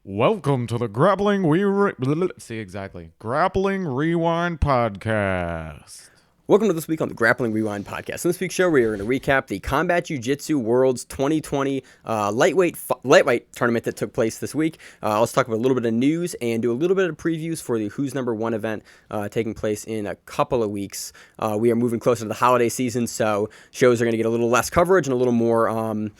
Welcome to the Grappling Rewind Podcast. Welcome to this week on the Grappling Rewind Podcast. In this week's show, we are going to recap the Combat Jiu-Jitsu Worlds 2020 lightweight tournament that took place this week. Let's talk about a little bit of news and do a little bit of previews for the Who's Number One event taking place in a couple of weeks. We are moving closer to the holiday season, so shows are going to get a little less coverage and a little more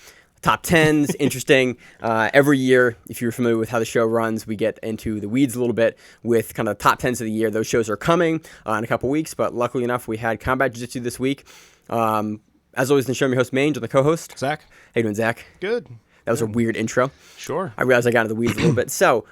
top 10s, interesting. Every year, if you're familiar with how the show runs, we get into the weeds a little bit with kind of top 10s of the year. Those shows are coming in a couple weeks, but luckily enough, we had Combat Jiu-Jitsu this week. As always, in the show, I'm your host, Maine, and the co-host. Zach. How you doing, Zach? Good. That was a weird intro. Sure. I realized I got into the weeds a little bit. So,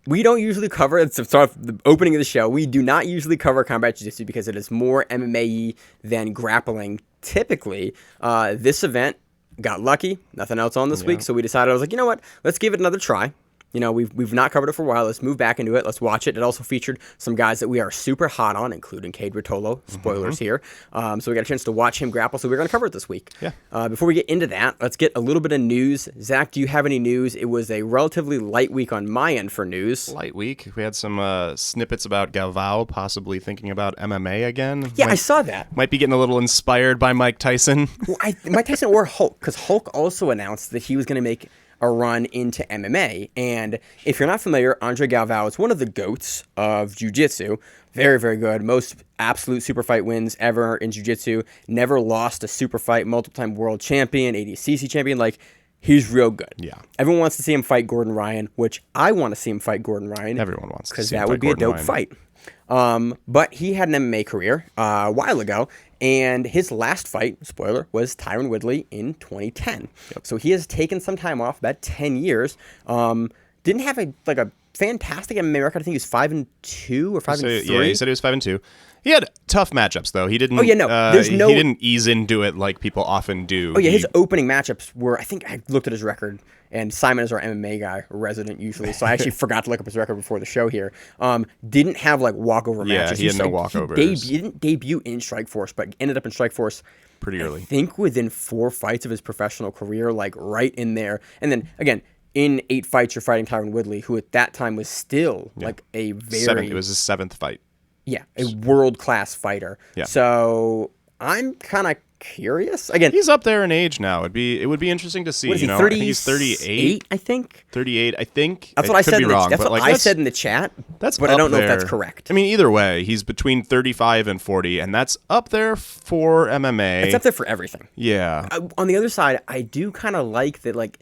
we don't usually cover, it's sort of the opening of the show, we do not usually cover Combat Jiu-Jitsu because it is more MMA-y than grappling. Typically, this event got lucky, nothing else on this week, so we decided, I was like, you know what, let's give it another try. You know, we've not covered it for a while. Let's move back into it. Let's watch it. It also featured some guys that we are super hot on, including Kade Rouotolo. Spoilers here. So we got a chance to watch him grapple, so we're going to cover it this week. Yeah. Before we get into that, let's get a little bit of news. Zach, do you have any news? It was a relatively light week on my end for news. Light week. We had some snippets about Galvao possibly thinking about MMA again. Yeah, I saw that. Might be getting a little inspired by Mike Tyson. Well, Mike Tyson or Hulk, because Hulk also announced that he was going to make a run into MMA. And if you're not familiar, Andre Galvao is one of the GOATs of Jiu-Jitsu. Very, very good. Most absolute super fight wins ever in Jiu-Jitsu. Never lost a super fight. Multiple-time world champion, ADCC champion. Like, he's real good. Yeah. Everyone wants to see him fight Gordon Ryan, which I want to see him fight Gordon Ryan. Everyone wants to see him fight Gordon Ryan. Because that would be a dope fight. But he had an MMA career a while ago, and his last fight, spoiler, was Tyron Woodley in 2010. Yep. So he has taken some time off, about 10 years. Didn't have a fantastic MMA record. I think he was 5-2 or 5-3. Yeah, he said he was 5-2. He had tough matchups though. He didn't. Oh yeah, no. He didn't ease into it like people often do. Oh yeah, his opening matchups were. I think I looked at his record, and Simon is our MMA guy, resident usually. So I actually forgot to look up his record before the show here. Didn't have like walkover matches. He had no walkovers. He didn't debut in Strikeforce, but ended up in Strikeforce pretty early. I think within 4 fights of his professional career, like right in there. And then again, in 8 fights, you're fighting Tyron Woodley, who at that time was still like a very. It was his 7th fight. Yeah, a world-class fighter. Yeah. So I'm kind of curious. Again, he's up there in age now. It would be interesting to see. What is he, 30, I think he's 38. I think 38. I think that's what I said. That's what I said in the chat. But I don't know if that's correct. I mean, either way, he's between 35 and 40, and that's up there for MMA. It's up there for everything. Yeah. On the other side, I do kind of like that. Like,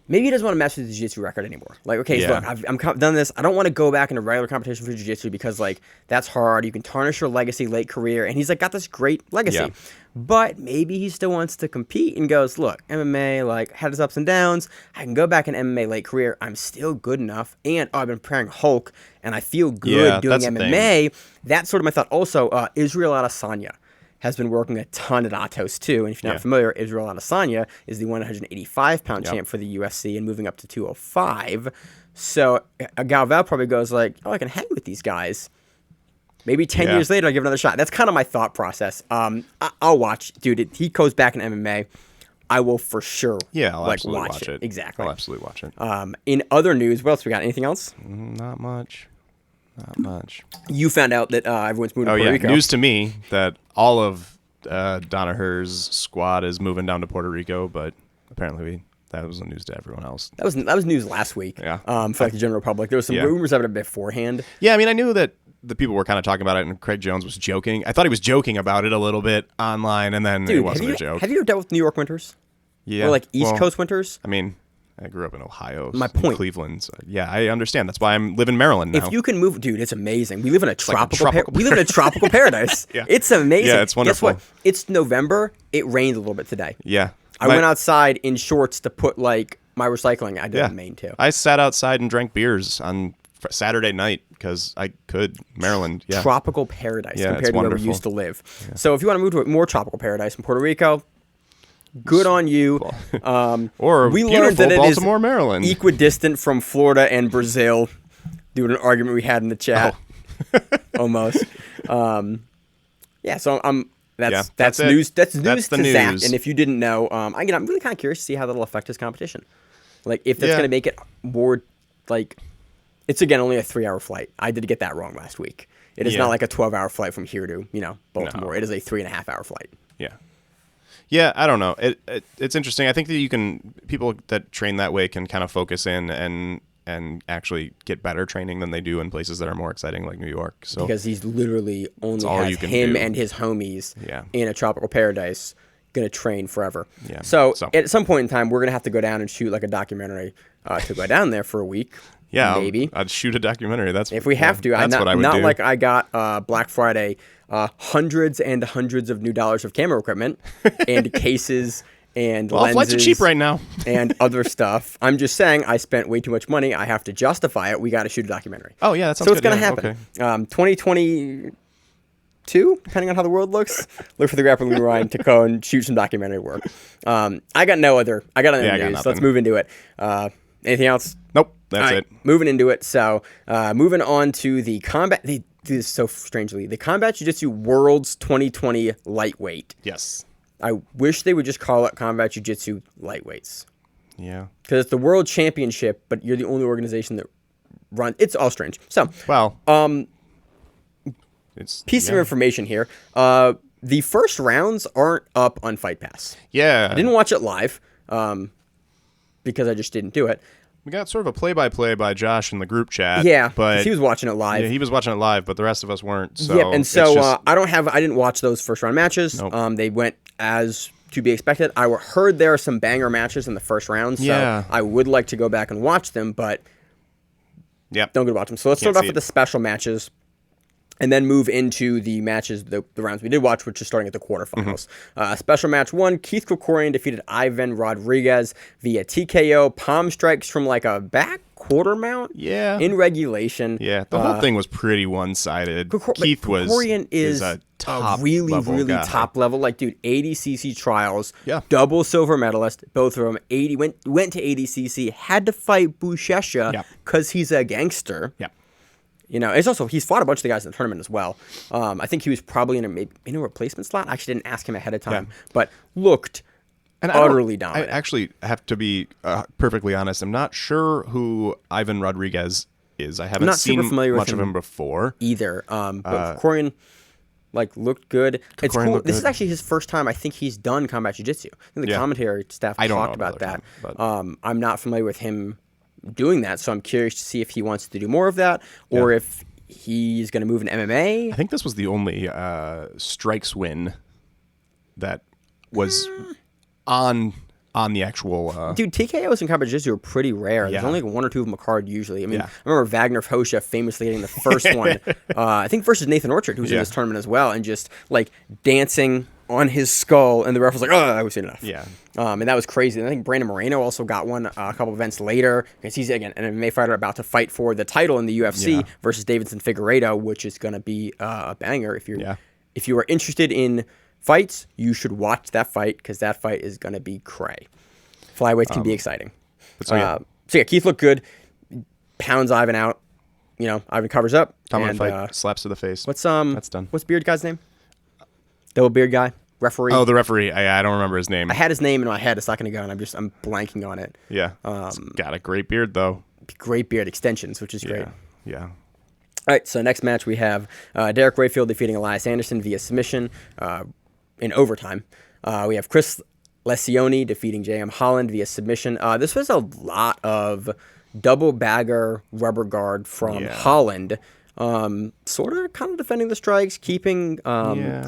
maybe he doesn't want to mess with the jiu-jitsu record anymore. Like, okay, so look, I've done this. I don't want to go back into regular competition for jiu-jitsu because, like, that's hard. You can tarnish your legacy late career. And he's, like, got this great legacy. Yeah. But maybe he still wants to compete and goes, look, MMA, like, had its ups and downs. I can go back in MMA late career. I'm still good enough. And I've been preparing Hulk, and I feel good doing MMA. That's sort of my thought. Also, Israel Adesanya has been working a ton at Atos too. And if you're not familiar, Israel Adesanya is the 185-pound champ for the UFC and moving up to 205. So Galvao probably goes like, oh, I can hang with these guys. Maybe 10 years later, I'll give another shot. That's kind of my thought process. I'll watch. Dude, he goes back in MMA. I will for sure I'll absolutely watch it. Exactly. I'll absolutely watch it. In other news, what else we got? Anything else? Not much. Not much. You found out that everyone's moving to Puerto Rico. News to me that all of Danaher's squad is moving down to Puerto Rico, but apparently that wasn't news to everyone else. That was news last week. Yeah. For like the general public. There was some rumors of it beforehand. Yeah, I mean, I knew that the people were kind of talking about it, and Craig Jones was joking. I thought he was joking about it a little bit online, and then it wasn't a joke. Have you ever dealt with New York winters? Yeah. Or like East Coast winters? I mean, I grew up in Ohio. My point. Cleveland. So yeah, I understand. That's why I live in Maryland now. If you can move, dude, it's amazing. We live in a tropical we live in a tropical paradise. Yeah. It's amazing. Yeah, it's wonderful. Guess what? It's November. It rained a little bit today. Yeah. I went outside in shorts to put like my recycling. I did in Maine too. I sat outside and drank beers on Saturday night because I could. Maryland. Yeah. Tropical paradise compared to where we used to live. Yeah. So if you want to move to a more tropical paradise in Puerto Rico, good on you. Or we learned that Baltimore, it is Maryland. equidistant from Florida and Brazil. Due to an argument we had in the chat, almost. So that's news. That's news to Zach. And if you didn't know, I'm really kind of curious to see how that'll affect his competition. Like, if that's going to make it more, like, it's, again, only a 3-hour flight. I did get that wrong last week. It is not like a 12-hour flight from here to, Baltimore. No. It is a 3.5-hour flight. Yeah. Yeah, I don't know. It's interesting. I think that people that train that way can kind of focus in and actually get better training than they do in places that are more exciting, like New York. So because he's literally only has him and his homies in a tropical paradise going to train forever. Yeah. So at some point in time, we're going to have to go down and shoot like a documentary to go down there for a week. Yeah, maybe I'd shoot a documentary. That's if we have to. That's what I would do. Not like I got Black Friday hundreds and hundreds of new dollars of camera equipment and cases and lenses. Flights are cheap right now. And other stuff. I'm just saying I spent way too much money. I have to justify it. We got to shoot a documentary. Oh yeah, that sounds good. So it's going to happen. Okay. 2022, depending on how the world looks. Look for the Grappling Rewind to go and shoot some documentary work. I got no other news. So let's move into it. Anything else? Nope. That's it. Moving into it. So, moving on to the combat. They do this so strangely. The Combat Jiu-Jitsu Worlds 2020 lightweight. Yes. I wish they would just call it Combat Jiu-Jitsu lightweights. Yeah. Because it's the World Championship, but you're the only organization that runs. It's all strange. So, piece of information here. The first rounds aren't up on Fight Pass. Yeah. I didn't watch it live because I just didn't do it. We got sort of a play-by-play by Josh in the group chat. Yeah, but he was watching it live. Yeah, he was watching it live, but the rest of us weren't. So yep, and so I didn't watch those first round matches. Nope. They went as to be expected. I heard there are some banger matches in the first round, so I would like to go back and watch them, but don't go watch them. So let's start off with the special matches. And then move into the matches, the rounds we did watch, which is starting at the quarterfinals. Special match 1, Keith Krikorian defeated Ivan Rodriguez via TKO, palm strikes from like a back quarter mount in regulation. Yeah, the whole thing was pretty one-sided. Krikorian is a really guy. top level. Like, dude, ADCC trials, double silver medalist, both of them. Went to ADCC, had to fight Buchecha because he's a gangster. Yeah. He's fought a bunch of the guys in the tournament as well. I think he was probably in a replacement slot. I actually didn't ask him ahead of time, but looked utterly dominant. I actually have to be perfectly honest. I'm not sure who Ivan Rodriguez is. I haven't seen much of him before either. But Krikorian looked good. It's cool. This is actually his first time. I think he's done combat jiu-jitsu. I think the commentary staff talked about that. I'm not familiar with him doing that, so I'm curious to see if he wants to do more of that or if he's going to move in MMA. I think this was the only strikes win that was on the actual dude, TKOs in combat jiu-jitsu are pretty rare. There's only 1 or 2 of them a card usually. I mean, I remember Wagner Fosha famously getting the first one, I think versus Nathan Orchard, who's in this tournament as well, and just like dancing on his skull, and the ref was like, "Oh, I've seen enough." Yeah. And that was crazy. And I think Brandon Moreno also got one a couple events later because he's again an MMA fighter about to fight for the title in the UFC versus Davidson Figueiredo, which is going to be a banger. If you are interested in fights, you should watch that fight because that fight is going to be cray. Flyweights can be exciting. So Keith looked good, pounds Ivan out. Ivan covers up. Fight slaps to the face. That's done. What's Beard guy's name? Double beard guy, referee. Oh, the referee. I don't remember his name. I had his name in my head a second ago, and I'm blanking on it. Yeah. He's got a great beard though. Great beard extensions, which is great. Yeah. All right. So next match we have Derek Rayfield defeating Elias Anderson via submission in overtime. We have Chris Lesioni defeating J.M. Holland via submission. This was a lot of double bagger rubber guard from Holland. Sort of kind of defending the strikes, keeping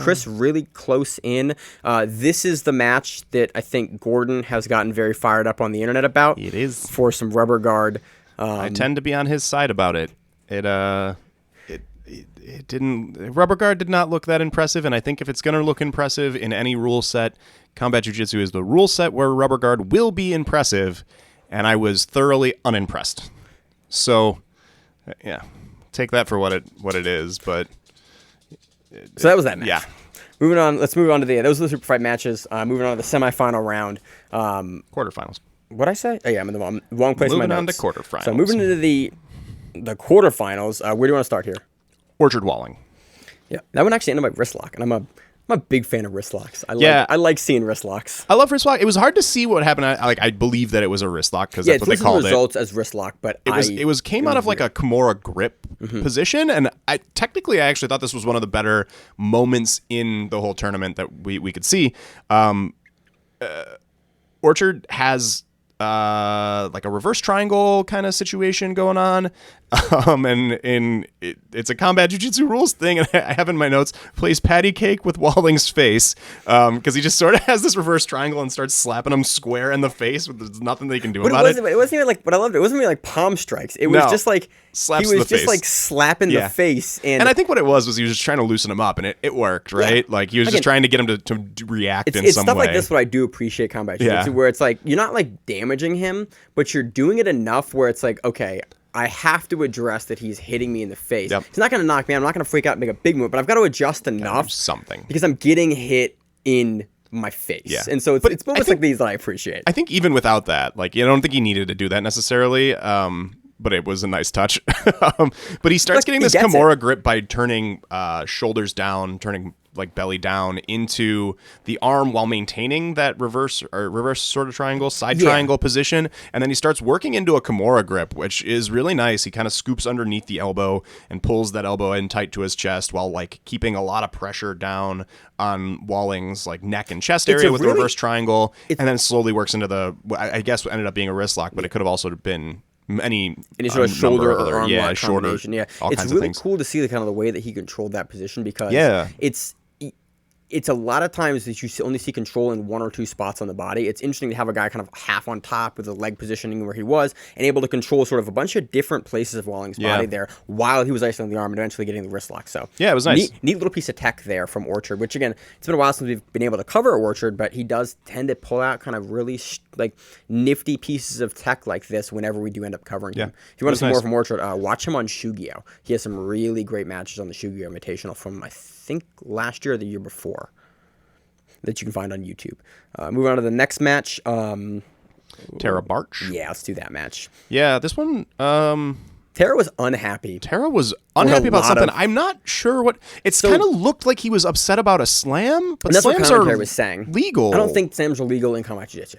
Chris really close in. This is the match that I think Gordon has gotten very fired up on the internet about. It is. For some rubber guard. I tend to be on his side about it. It didn't. Rubber guard did not look that impressive, and I think if it's going to look impressive in any rule set, Combat Jiu-Jitsu is the rule set where rubber guard will be impressive, and I was thoroughly unimpressed. So, take that for what it is, but so that was that match. Yeah. Moving on, let's move on to those are the super fight matches. Moving on to the semifinal round. Quarterfinals. What'd I say? Oh yeah, I'm in the wrong place in my notes. Moving on to quarterfinals. So moving into the quarterfinals. Where do you want to start here? Orchard Walling. Yeah, that one actually ended my wrist lock, and I'm a I'm a big fan of wrist locks. I like seeing wrist locks. I love wrist lock. It was hard to see what happened. I believe that it was a wrist lock because that's what they called it. Results as wrist lock, but it came out of like a Kimura grip position, and I actually thought this was one of the better moments in the whole tournament that we could see. Orchard has like a reverse triangle kind of situation going on. It's a combat jiu-jitsu rules thing, and I have in my notes, plays patty cake with Walling's face, because he just sort of has this reverse triangle and starts slapping him square in the face, but there's nothing they can do about it. It wasn't even like, but I loved it. It wasn't even like palm strikes. It was just like slaps he was the just face. like slapping the face, and I think what it was he was just trying to loosen him up, and it worked, right? Yeah. Like he was just trying to get him to react in some way. It's stuff like this what I do appreciate combat jiu-jitsu, where it's like you're not like damaging him, but you're doing it enough where it's like, okay, I have to address that he's hitting me in the face. Yep. He's not going to knock me out. I'm not going to freak out and make a big move, but I've got to adjust enough something because I'm getting hit in my face. Yeah. And so it's moments like these that I appreciate. I think even without that, like, I don't think he needed to do that necessarily. But it was a nice touch. But he starts getting this Kimura grip by turning shoulders down, turning like belly down into the arm while maintaining that reverse sort of triangle, triangle position. And then he starts working into a Kimura grip, which is really nice. He kind of scoops underneath the elbow and pulls that elbow in tight to his chest while like keeping a lot of pressure down on Walling's like neck and chest area with the reverse triangle. And then slowly works into I guess what ended up being a wrist lock, but it could have also been any sort of shoulder or arm lock shoulder, combination. Yeah, it's really cool to see the kind of the way that he controlled that position because it's a lot of times that you only see control in one or two spots on the body. It's interesting to have a guy kind of half on top with the leg positioning where he was and able to control sort of a bunch of different places of Walling's body there while he was isolating the arm and eventually getting the wrist lock. So yeah, it was nice. Neat little piece of tech there from Orchard, which again, it's been a while since we've been able to cover Orchard, but he does tend to pull out kind of really like nifty pieces of tech like this whenever we do end up covering him. If you want to see more from Orchard, watch him on Shugio. He has some really great matches on the Shugio Invitational from I think last year or the year before that you can find on YouTube. Moving on to the next match. Tara Barch. Yeah, let's do that match. Yeah, this one. Tara was unhappy. About something. I'm not sure what. It's kind of looked like he was upset about a slam, but that's slams what commentary was saying. Legal. I don't think slams are legal in combat jiu-jitsu.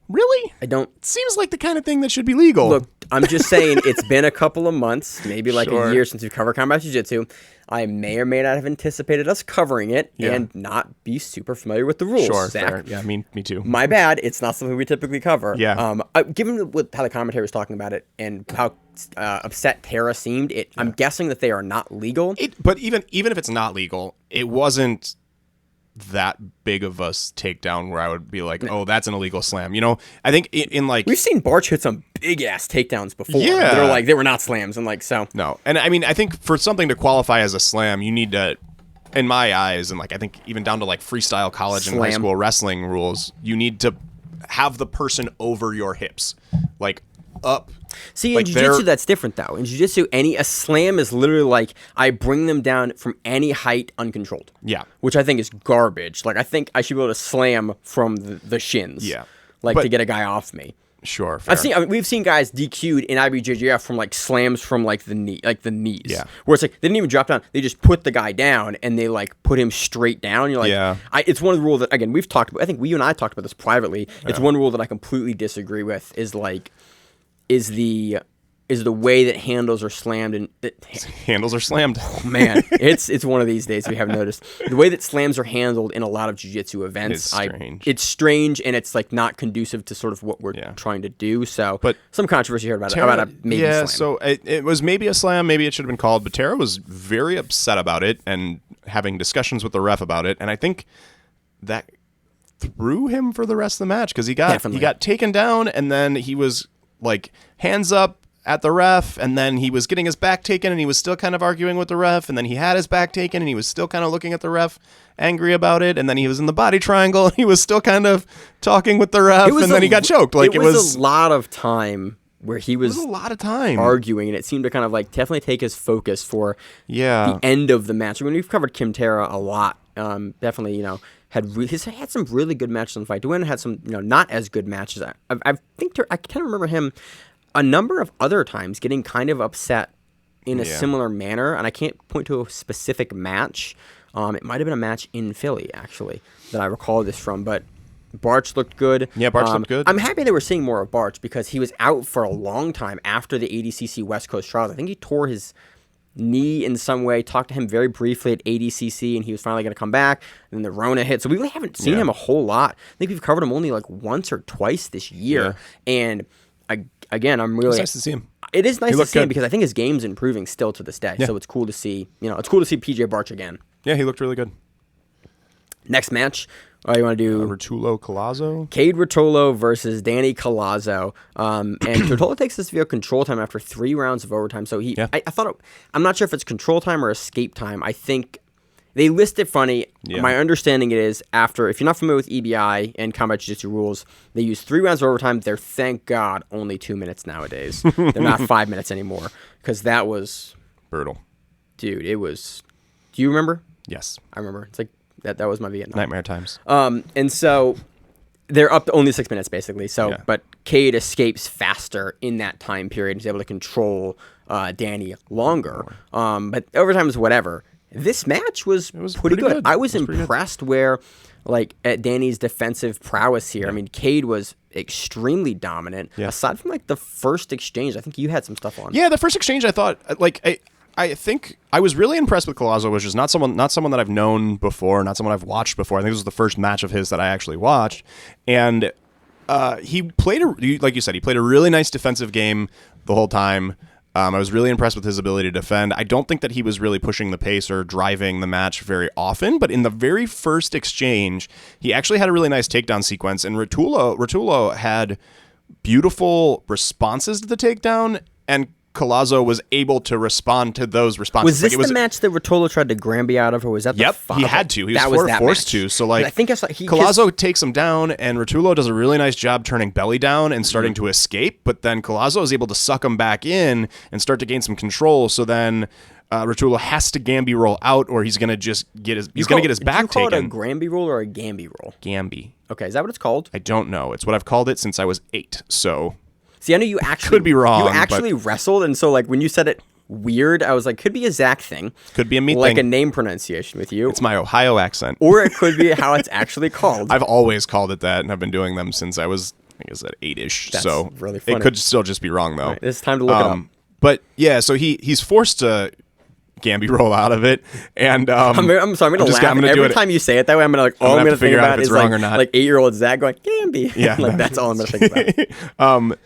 Really? I don't. It seems like the kind of thing that should be legal. Look, I'm just saying it's been a couple of months, maybe like a year since we've covered combat jiu-jitsu. I may or may not have anticipated us covering it and not be super familiar with the rules. Sure, Zach. fair. Yeah, me too. My bad. It's not something we typically cover. Yeah. Given how the commentary was talking about it and how upset Tara seemed, I'm guessing that they are not legal. But even if it's not legal, it wasn't that big of a takedown where I would be like, oh, that's an illegal slam. I think in like we've seen Barch hit some big ass takedowns before. Yeah, they were not slams, and like so. No, and I mean, I think for something to qualify as a slam, you need to, in my eyes, and like I think even down to like freestyle college and high school wrestling rules, you need to have the person over your hips, like up. See, in jiu-jitsu, that's different, though. In jiu-jitsu, a slam is literally like, I bring them down from any height uncontrolled. Yeah. Which I think is garbage. Like, I think I should be able to slam from the shins. Yeah. To get a guy off me. Sure, fair. We've seen guys DQ'd in IBJJF from, like, slams from, like, the knees. Yeah. Where it's like, they didn't even drop down. They just put the guy down, and they, like, put him straight down. You're like, it's one of the rules that, again, we've talked about. I think you and I talked about this privately. It's one rule that I completely disagree with is, like, is the way that handles are slammed and handles are slammed. Oh, man, it's one of these days we haven't noticed. The way that slams are handled in a lot of jiu-jitsu events, it's strange and it's like not conducive to sort of what we're trying to do. So, but some controversy here about a maybe slam. So it was maybe a slam, maybe it should have been called, but Tara was very upset about it and having discussions with the ref about it, and I think that threw him for the rest of the match because he got taken down and then he was like hands up at the ref, and then he was getting his back taken and he was still kind of arguing with the ref, and then he had his back taken and he was still kind of looking at the ref angry about it, and then he was in the body triangle and he was still kind of talking with the ref, and then he got choked. Like it was a lot of time where he was a lot of time arguing, and it seemed to kind of like definitely take his focus for the end of the match. I mean, we've covered Kim Tara a lot. Definitely, he's had some really good matches on Fight to Win, had some not as good matches. I think I can't remember him a number of other times getting kind of upset in a similar manner, and I can't point to a specific match. It might have been a match in Philly, actually, that I recall this from, but Barch looked good. Yeah, Barch looked good. I'm happy that we're seeing more of Barch because he was out for a long time after the ADCC West Coast trials. I think he tore his knee in some way. Talked to him very briefly at ADCC, and he was finally going to come back. And then the Rona hit, so we really haven't seen him a whole lot. I think we've covered him only like once or twice this year. Yeah. And again, I'm really it's nice to see him. It is nice to see him because I think his game's improving still to this day. Yeah. So it's cool to see. It's cool to see PJ Barch again. Yeah, he looked really good. Next match. You want to do Rouotolo Collazo? Kade Rouotolo versus Danny Collazo. And Rouotolo takes this via control time after 3 rounds of overtime. So I thought, I'm not sure if it's control time or escape time. I think they list it funny. Yeah. My understanding it is after, if you're not familiar with EBI and Combat Jiu-Jitsu rules, they use 3 rounds of overtime. They're, thank God, only 2 minutes nowadays. They're not 5 minutes anymore because that was brutal. Dude, it was. Do you remember? Yes. I remember. It's like, that was my Vietnam. Nightmare times. And so they're up to only 6 minutes, basically. So, but Kade escapes faster in that time period. He's able to control Danny longer. But overtime is whatever. This match was pretty good. I was impressed where, like, at Danny's defensive prowess here. I mean, Kade was extremely dominant. Yeah. Aside from, like, the first exchange, I think you had some stuff on. Yeah, the first exchange, I thought, like, I think I was really impressed with Collazo, which is not someone that I've known before, not someone I've watched before. I think this was the first match of his that I actually watched, and he played like you said, he played a really nice defensive game the whole time. I was really impressed with his ability to defend. I don't think that he was really pushing the pace or driving the match very often, but in the very first exchange, he actually had a really nice takedown sequence, and Rouotolo had beautiful responses to the takedown, and Collazo was able to respond to those responses. Was this the match that Rouotolo tried to Granby out of, or was that the he had to. He was forced to. So, like, I think Collazo takes him down, and Rouotolo does a really nice job turning belly down and starting to escape, but then Collazo is able to suck him back in and start to gain some control, so then Rouotolo has to Gambie roll out, or he's going to just get his back taken. Do you call it a Granby roll or a Gambie roll? Gambie. Okay, is that what it's called? I don't know. It's what I've called it since I was 8, so... See, I know you actually could be wrong. You actually wrestled, and so like when you said it weird, I was like, could be a Zach thing. Could be a me like thing. A name pronunciation with you. It's my Ohio accent. Or it could be how it's actually called. I've always called it that, and I've been doing them since I was, I guess, at 8-ish. That's so really funny. It could still just be wrong, though. Right, it's time to look it up. But yeah, so he's forced to Gambie roll out of it, and I'm sorry, I'm gonna laugh. Every time you say it that way, I'm gonna all I'm gonna think about is like 8-year-old Zach going Gambie. Yeah, like that's all I'm gonna think about.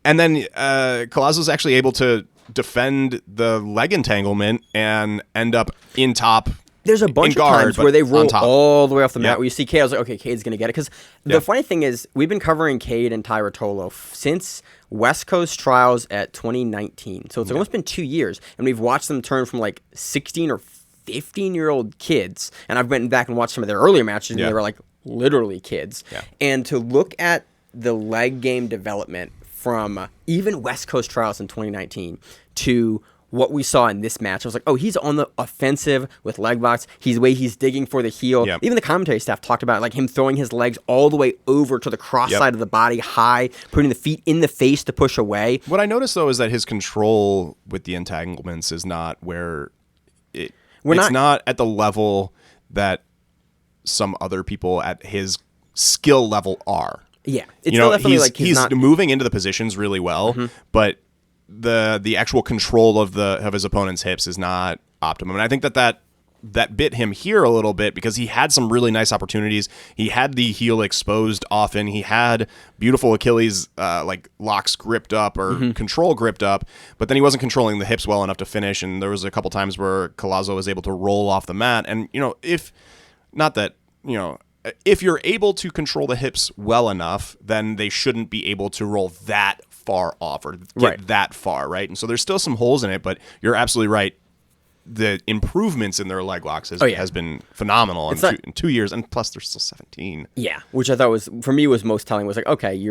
And then Collazo's actually able to defend the leg entanglement and end up in top. There's a bunch of times where they roll all the way off the mat. Yep. Where you see Kade, I was like, okay, Kade's going to get it. Because the funny thing is, we've been covering Kade and Rouotolo since West Coast trials at 2019. So it's almost been 2 years. And we've watched them turn from like 16 or 15-year-old kids. And I've went back and watched some of their earlier matches, and they were like literally kids. Yeah. And to look at the leg game development from even West Coast trials in 2019 to what we saw in this match, I was like, oh, he's on the offensive with leg locks. He's digging for the heel. Yep. Even the commentary staff talked about like him throwing his legs all the way over to the cross side of the body, high, putting the feet in the face to push away. What I noticed, though, is that his control with the entanglements is not where it's not at the level that some other people at his skill level are. Yeah, it's definitely like he's moving into the positions really well, but the actual control of his opponent's hips is not optimum. And I think that bit him here a little bit because he had some really nice opportunities. He had the heel exposed often. He had beautiful Achilles like locks gripped up or control gripped up, but then he wasn't controlling the hips well enough to finish. And there was a couple times where Collazo was able to roll off the mat. And if you're able to control the hips well enough, then they shouldn't be able to roll that far off or get that far, right? And so there's still some holes in it, but you're absolutely right. The improvements in their leg locks has been phenomenal in 2 years, and plus they're still 17. Yeah, which I thought was most telling. Was like, okay,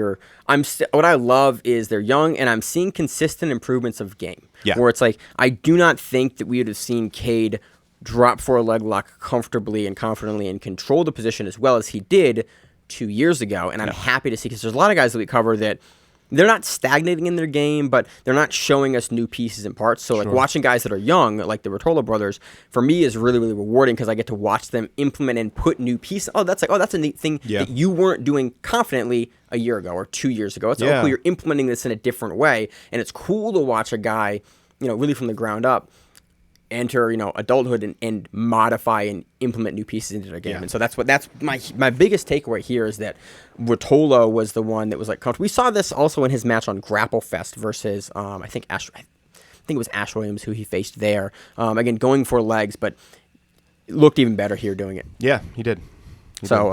what I love is they're young, and I'm seeing consistent improvements of game. Yeah, where it's like I do not think that we would have seen Kade drop for a leg lock comfortably and confidently and control the position as well as he did 2 years ago. And I'm happy to see, because there's a lot of guys that we cover that they're not stagnating in their game, but they're not showing us new pieces and parts. So like watching guys that are young, like the Rouotolo brothers, for me is really, really rewarding because I get to watch them implement and put new pieces. That's a neat thing that you weren't doing confidently a year ago or 2 years ago. It's cool you're implementing this in a different way, and it's cool to watch a guy, really from the ground up enter, adulthood and modify and implement new pieces into their game. And so that's my biggest takeaway here is that Rouotolo was the one that was like comfortable. We saw this also in his match on Grapple Fest versus I think it was Ash Williams who he faced there. Again, going for legs, but looked even better here doing it. Yeah, he did. So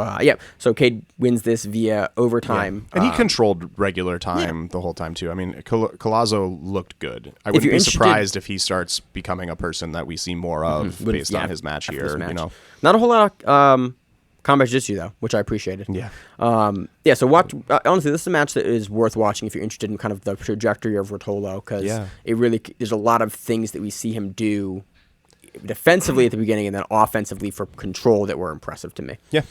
Kade wins this via overtime. And he controlled regular time the whole time, too. I mean, Collazo looked good. I wouldn't be surprised if he starts becoming a person that we see more of based on his match here. Not a whole lot of combat jiu-jitsu, though, which I appreciated. Yeah. So watch. Honestly, this is a match that is worth watching if you're interested in kind of the trajectory of Rouotolo, because it really there's a lot of things that we see him do defensively at the beginning and then offensively for control that were impressive to me. Yeah.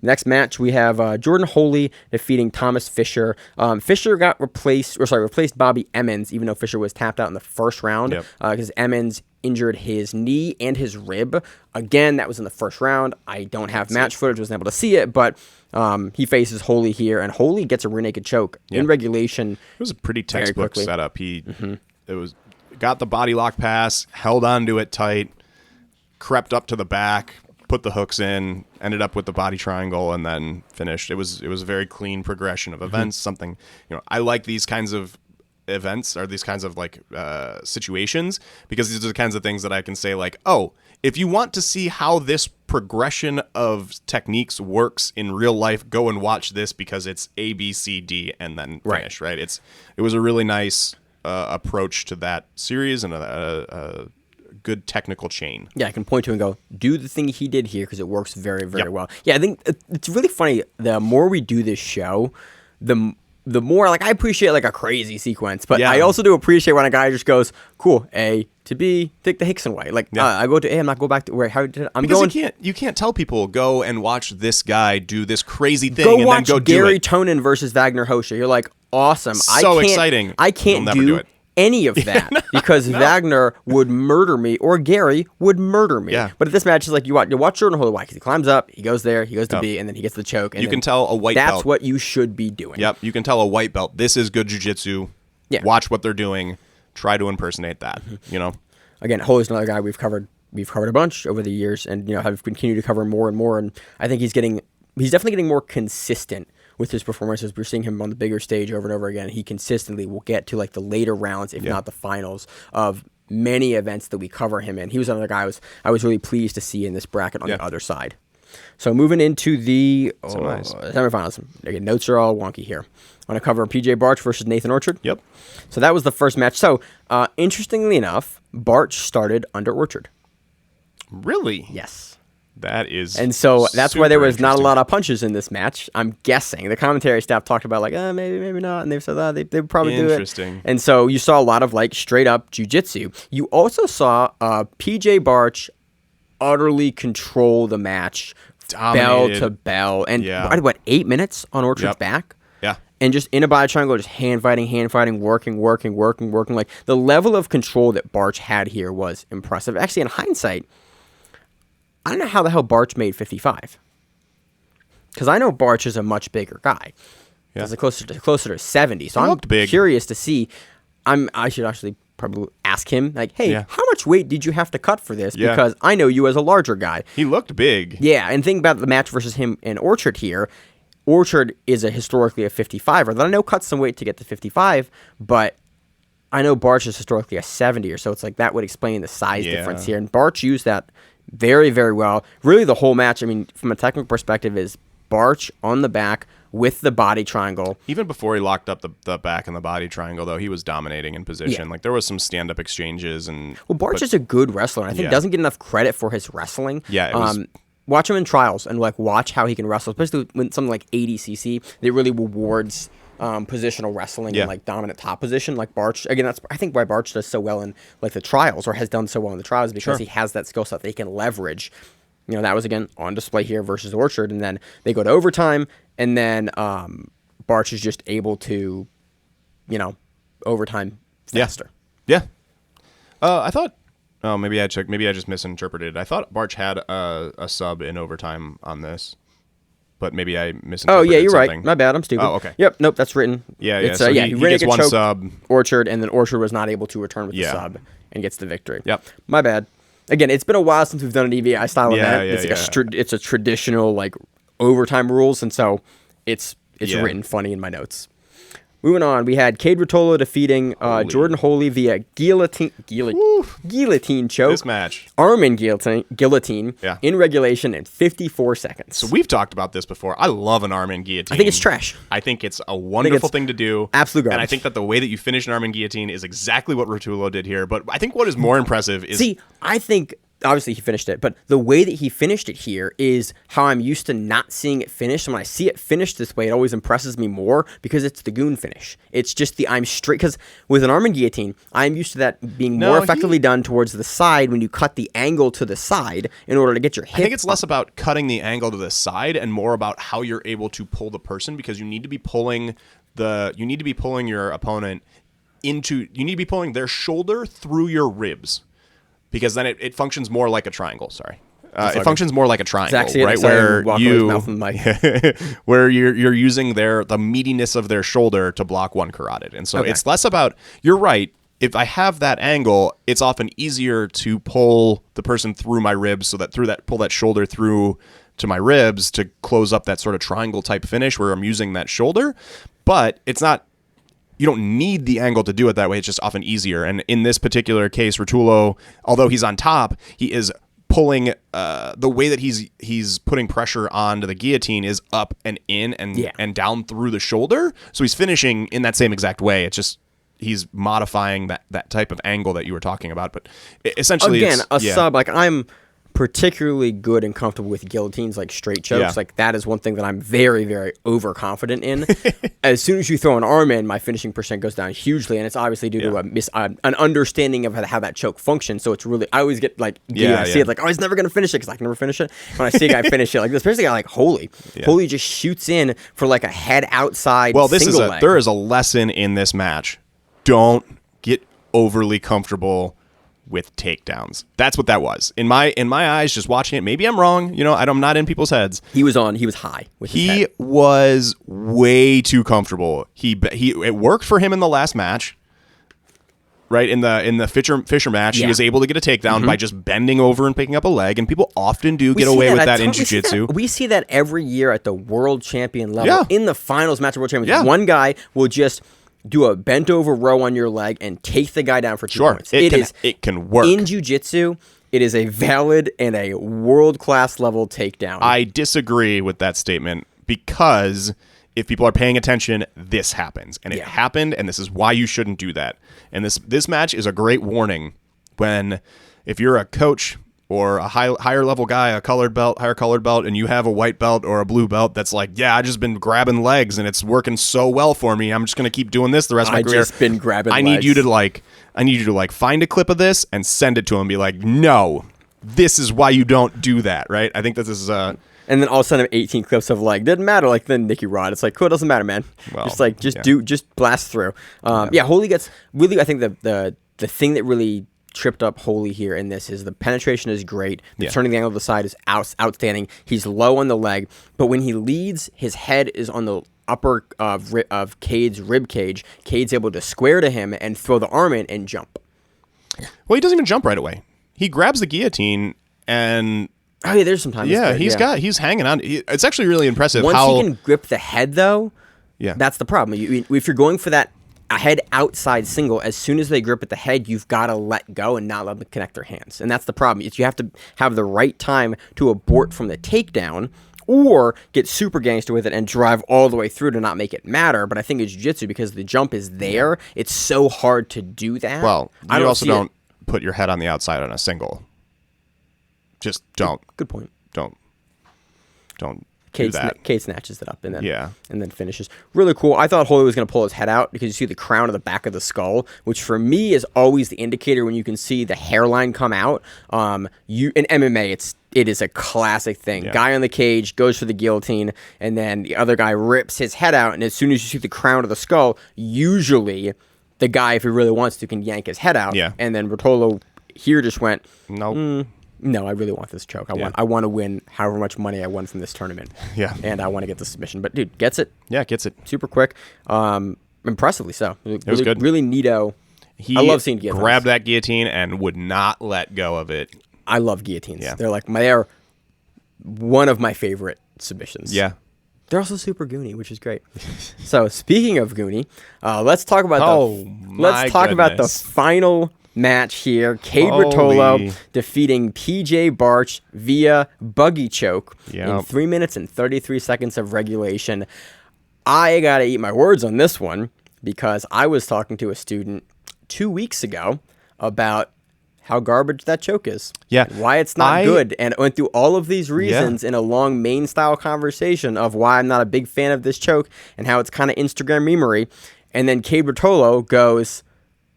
Next match, we have Jordan Holy defeating Thomas Fisher. Fisher got replaced Bobby Emmons, even though Fisher was tapped out in the first round because Emmons injured his knee and his rib. Again, that was in the first round. I don't have match footage, wasn't able to see it, but he faces Holy here, and Holy gets a rear naked choke in regulation. It was a pretty textbook setup. He got the body lock pass, held onto it tight, crept up to the back, put the hooks in, ended up with the body triangle, and then finished. It was a very clean progression of events. Something, I like these kinds of events or these kinds of situations, because these are the kinds of things that I can say like, oh, if you want to see how this progression of techniques works in real life, go and watch this because it's A, B, C, D, and then finish. Right? It was a really nice approach to that series and a good technical chain. Yeah, I can point to and go, do the thing he did here because it works very, very well. Yeah, I think it's really funny. The more we do this show, the more I appreciate a crazy sequence, but I also do appreciate when a guy just goes, cool, A to B, take the Hickson way. I go to A, I'm not go back to where how did I'm because going. You can't tell people go and watch this guy do this crazy thing go and watch then go Gary do it. Tonin versus Wagner Hosha. You're like, awesome. So exciting. I can't do it. Any of that because Wagner would murder me or Gary would murder me. Yeah. But at this match, it's you watch Jordan Holy because he climbs up, he goes there, he goes to B, and then he gets the choke. And you can tell a white belt. That's what you should be doing. Yep. You can tell a white belt. This is good jiu-jitsu. Yeah. Watch what they're doing. Try to impersonate that. Again, Holy's another guy we've covered a bunch over the years, and have continued to cover more and more. And I think he's definitely getting more consistent with his performances. We're seeing him on the bigger stage over and over again. He consistently will get to the later rounds, if not the finals, of many events that we cover him in. He was another guy I was really pleased to see in this bracket on the other side. So moving into the semifinals. Again, notes are all wonky here. I'm going to cover PJ Barch versus Nathan Orchard. Yep. So that was the first match. So interestingly enough, Barch started under Orchard. Really? Yes. That is, and so that's why there was not a lot of punches in this match. I'm guessing the commentary staff talked about maybe not, and they've said they would probably do it. Interesting. And so you saw a lot of straight up jiu-jitsu. You also saw PJ Barch utterly control the match, dominated. bell to bell, and what 8 minutes on Orchard's back. Yeah. And just in a body triangle, just hand fighting, working. The level of control that Barch had here was impressive. Actually, in hindsight, I don't know how the hell Barch made 55. Because I know Barch is a much bigger guy. He's closer to 70. So I'm curious to see. I should actually probably ask him, hey, how much weight did you have to cut for this? Because I know you as a larger guy. He looked big. Yeah, and think about the match versus him and Orchard here. Orchard is historically a 55er. That I know cuts some weight to get to 55, but I know Barch is historically a 70 or so. It's that would explain the size difference here. And Barch used that very, very well. Really, the whole match, from a technical perspective, is Barch on the back with the body triangle. Even before he locked up the back and the body triangle, though, he was dominating in position. There was some stand-up exchanges. Barch is a good wrestler, and I think doesn't get enough credit for his wrestling. Yeah, watch him in trials and watch how he can wrestle, especially when something like 80cc, that really rewards positional wrestling in dominant top position like Barch. Again, that's I think why Barch does so well in the trials, or has done so well in the trials, because he has that skill set that he can leverage. That was again on display here versus Orchard, and then they go to overtime, and then Barch is just able to overtime faster. Yeah. I thought. Oh, maybe I checked. Maybe I just misinterpreted. I thought Barch had a sub in overtime on this, but maybe I misinterpreted. Oh yeah, you're something. right. My bad. I'm stupid. Oh, okay. Yep. Nope. That's written. Yeah. It's, So he gets one choked sub. Orchard, and then Orchard was not able to return with the sub and gets the victory. Yep. My bad. Again, it's been a while since we've done an EVI style event. Yeah, It's a traditional like overtime rules, and so it's Yeah. written funny in my notes. Moving on, we had Kade Rouotolo defeating Jordan Holy via guillotine choke. This match. Arm in guillotine Yeah. in regulation in 54 seconds. So we've talked about this before. I love an arm in guillotine. I think it's trash. I think it's a wonderful thing to do. Absolute garbage. And I think that the way that you finish an arm in guillotine is exactly what Rouotolo did here. But I think what is more impressive is... See, I think... Obviously, he finished it, but the way that he finished it here is how I'm used to not seeing it finished. And when I see it finished this way, it always impresses me more because it's the goon finish. It's just the I'm straight. Because with an arm and guillotine, I'm used to that being more effectively done towards the side when you cut the angle to the side in order to get your hip. I think it's less about cutting the angle to the side and more about how you're able to pull the person, because you need to be pulling your opponent into, you need to be pulling their shoulder through your ribs. Because then it functions more like a triangle. Sorry, it functions more like a triangle, right? Where where you're using the meatiness of their shoulder to block one carotid, and so it's less about. You're right. If I have that angle, it's often easier to pull the person through my ribs, so that pull that shoulder through to my ribs to close up that sort of triangle type finish where I'm using that shoulder. But it's not. You don't need the angle to do it that way. It's just often easier. And in this particular case, Rouotolo, although he's on top, he is pulling the way that he's putting pressure onto the guillotine is up and in and down through the shoulder. So he's finishing in that same exact way. It's just he's modifying that type of angle that you were talking about. But essentially, again, sub, like I'm particularly good and comfortable with guillotines, like straight chokes. Yeah. Like that is one thing that I'm very, very overconfident in. As soon as you throw an arm in, my finishing percent goes down hugely, and it's obviously due to an understanding of how that choke functions. So it's really, I always get like, I see it like, oh, he's never gonna finish it because I can never finish it. When I see a guy finish it, like this, especially a guy like Holy, Holy just shoots in for like a head outside. Well, leg. There is a lesson in this match. Don't get overly comfortable with takedowns. That's what that was. In my eyes, just watching it, maybe I'm wrong. I'm not in people's heads. He was high with his head. He was way too comfortable. It worked for him in the last match. Right, in the Fisher match, he was able to get a takedown by just bending over and picking up a leg, and people often do get away with that in jiu-jitsu. We see that every year at the world champion level. In the finals match of world champions, one guy will just do a bent over row on your leg and take the guy down for 2 points. It can work. In jiu-jitsu, it is a valid and a world-class level takedown. I disagree with that statement because if people are paying attention, this happens. And it happened, and this is why you shouldn't do that. And this match is a great warning if you're a coach or a higher level guy, higher colored belt, and you have a white belt or a blue belt that's like, I just been grabbing legs and it's working so well for me. I'm just going to keep doing this the rest of my career. I just been grabbing legs. I need you to find a clip of this and send it to him and be like, no, this is why you don't do that, right? I think that this is and then all of a sudden 18 clips of didn't matter, like then Nicky Rod. It's like, cool, it doesn't matter, man. Well, just blast through. Holy gets really, I think the thing that really tripped up Holy here in this is the penetration is great. The turning the angle to the side is outstanding. He's low on the leg, but when he leads, his head is on the upper of Kade's rib cage. Kade's able to square to him and throw the arm in and jump. Well, he doesn't even jump right away. He grabs the guillotine and there's some time. He's hanging on. It's actually really impressive. Once he can grip the head, though, that's the problem. If you're going for that a head outside single, as soon as they grip at the head, you've got to let go and not let them connect their hands. And that's the problem. You have to have the right time to abort from the takedown or get super gangster with it and drive all the way through to not make it matter. But I think in jiu-jitsu, because the jump is there, it's so hard to do that. Well, you also don't put your head on the outside on a single. Just don't. Good point. Don't do that. Kade snatches it up and then finishes. Really cool. I thought Holy was going to pull his head out because you see the crown of the back of the skull, which for me is always the indicator when you can see the hairline come out. In MMA, it is a classic thing. Yeah. Guy on the cage goes for the guillotine, and then the other guy rips his head out, and as soon as you see the crown of the skull, usually the guy, if he really wants to, can yank his head out. Yeah. And then Rouotolo here just went, Nope. no, I really want this choke. I want to win however much money I won from this tournament. Yeah. And I want to get the submission. But dude, gets it. Yeah, gets it. Super quick. Impressively so. It was good. Really neato. He I love seeing guillotines. grabbed that guillotine and would not let go of it. I love guillotines. Yeah. They're one of my favorite submissions. Yeah. They're also super goony, which is great. So speaking of goony, let's talk about the final match here. Kade Rouotolo defeating PJ Barch via buggy choke in 3 minutes and 33 seconds of regulation. I gotta eat my words on this one because I was talking to a student 2 weeks ago about how garbage that choke is. Yeah. Why it's not good. And went through all of these reasons in a long Maine-style conversation of why I'm not a big fan of this choke and how it's kind of Instagram memery. And then Kade Rouotolo goes,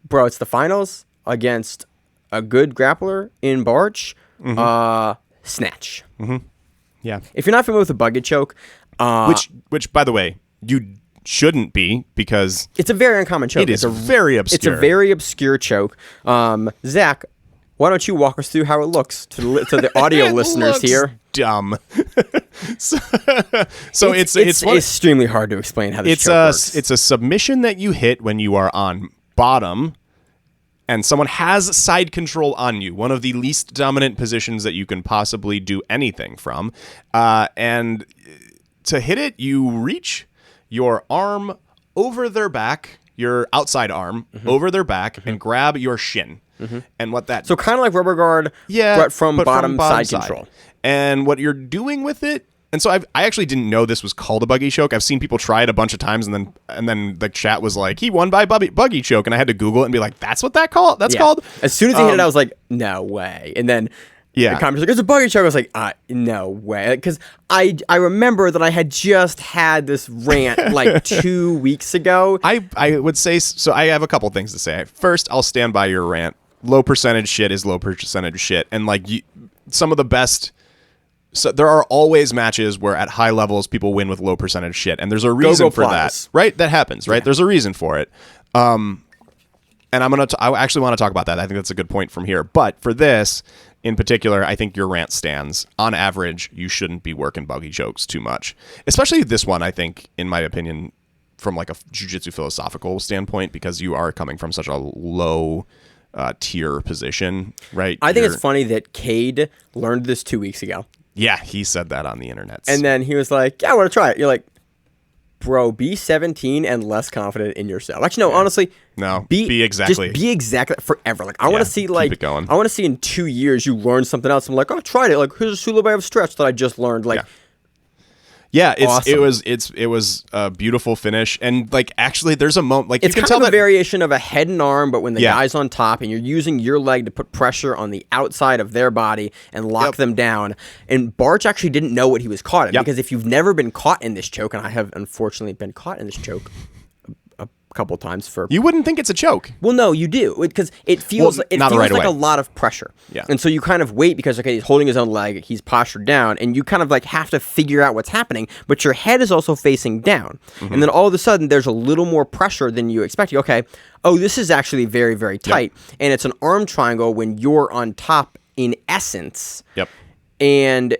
bro, it's the finals against a good grappler in Barch. Snatch. Mm-hmm. Yeah. If you're not familiar with the buggy choke... which, by the way, you shouldn't be because... It's a very uncommon choke. It is very obscure. It's a very obscure choke. Zach, why don't you walk us through how it looks to the audio listeners here? Dumb. so it's extremely hard to explain how this choke works. It's a submission that you hit when you are on bottom and someone has side control on you, one of the least dominant positions that you can possibly do anything from. And to hit it, you reach your arm over their back, your outside arm over their back, and grab your shin. And what that... So kind of like rubber guard, but from bottom side control. And what you're doing with it... And so I actually didn't know this was called a buggy choke. I've seen people try it a bunch of times, and then the chat was like, he won by buggy choke. And I had to Google it and be like, that's what that's called? As soon as he hit it, I was like, no way. And then... Yeah. The comments were like, it's a buggy choke. I was like, no way. Because I remember that I had just had this rant like 2 weeks ago. I would say, so I have a couple things to say. First, I'll stand by your rant. Low percentage shit is low percentage shit. And like some of the best... So there are always matches where at high levels people win with low percentage shit. And there's a reason for that. Right? That happens, right? Yeah. There's a reason for it. And I actually want to talk about that. I think that's a good point from here. But for this... In particular, I think your rant stands. On average, you shouldn't be working buggy chokes too much. Especially this one, I think, in my opinion, from like a jiu-jitsu philosophical standpoint, because you are coming from such a low tier position, right? I think it's funny that Kade learned this 2 weeks ago. Yeah, he said that on the internet. And then he was like, yeah, I want to try it. You're like, bro, be 17 and less confident in yourself. Actually, no, honestly. No, be exactly. Just be exactly forever. Like, I want to see, like, keep it going. I want to see in 2 years you learn something else. I'm like, oh, I tried it. Like, here's a Sulabayev stretch that I just learned. Like, yeah, awesome. it was a beautiful finish, and like actually, there's a moment like it's you can kind tell of a variation of a head and arm, but when the Yeah. guy's on top and you're using your leg to put pressure on the outside of their body and lock them down. And Barch actually didn't know what he was caught in because if you've never been caught in this choke, and I have unfortunately been caught in this choke a couple times for... You wouldn't think it's a choke. Well, no, you do, because it feels like a lot of pressure. Yeah. And so you kind of wait because, okay, he's holding his own leg, he's postured down, and you kind of like have to figure out what's happening, but your head is also facing down. And then all of a sudden, there's a little more pressure than you expect. Okay, oh, this is actually very, very tight, and it's an arm triangle when you're on top in essence. Yep. And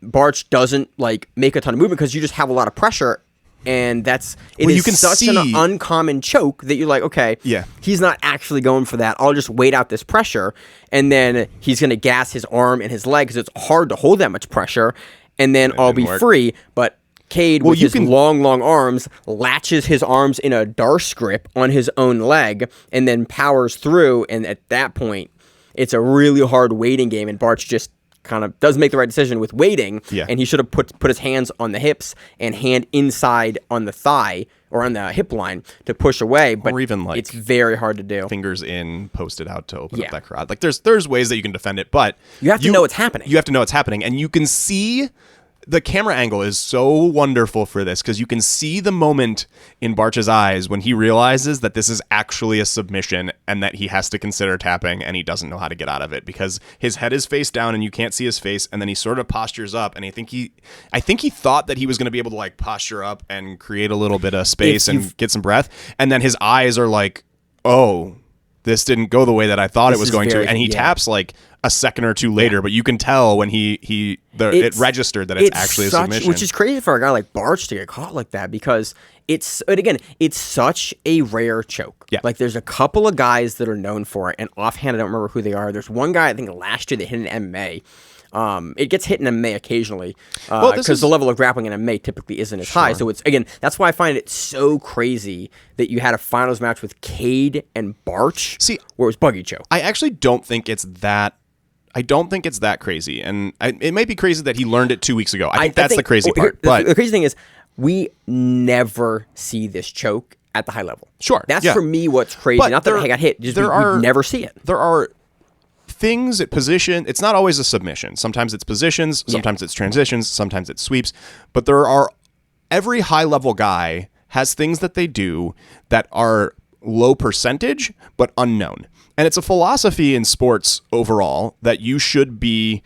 Barch doesn't like make a ton of movement because you just have a lot of pressure. And you can such an uncommon choke that you're like, okay, he's not actually going for that. I'll just wait out this pressure, and then he's going to gas his arm and his leg because it's hard to hold that much pressure, and then I'll be free. But Kade, with his long arms, latches his arms in a Darce grip on his own leg, and then powers through, and at that point, it's a really hard waiting game, and Barch just kind of does make the right decision with waiting, and he should have put his hands on the hips and hand inside on the thigh or on the hip line to push away, but or even like it's very hard to do. Fingers in, posted out to open up that crowd. Like there's ways that you can defend it, but you have to know what's happening. You have to know what's happening, and you can see the camera angle is so wonderful for this because you can see the moment in Barch's eyes when he realizes that this is actually a submission and that he has to consider tapping and he doesn't know how to get out of it because his head is face down and you can't see his face, and then he sort of postures up, and I think he thought that he was going to be able to like posture up and create a little bit of space and get some breath, and then his eyes are like, oh, this didn't go the way that I thought it was going to, and he taps like a second or two later, but you can tell when it registered that it's actually a submission. Which is crazy for a guy like Barch to get caught like that because it's such a rare choke. Yeah. Like there's a couple of guys that are known for it, and offhand I don't remember who they are. There's one guy I think last year that hit an MMA. It gets hit in MMA occasionally because the level of grappling in MMA typically isn't as high. So that's why I find it so crazy that you had a finals match with Kade and Barch, where it was Buggy choke. I actually don't think it's that. I don't think it's that crazy, and it might be crazy that he learned it 2 weeks ago. I think that's the crazy part. But the crazy thing is, we never see this choke at the high level. Sure, that's for me what's crazy. But not that I got hit, just we never see it. There are things at position. It's not always a submission. Sometimes it's positions, sometimes it's transitions, sometimes it's sweeps. But every high level guy has things that they do that are low percentage but unknown. And it's a philosophy in sports overall that you should be,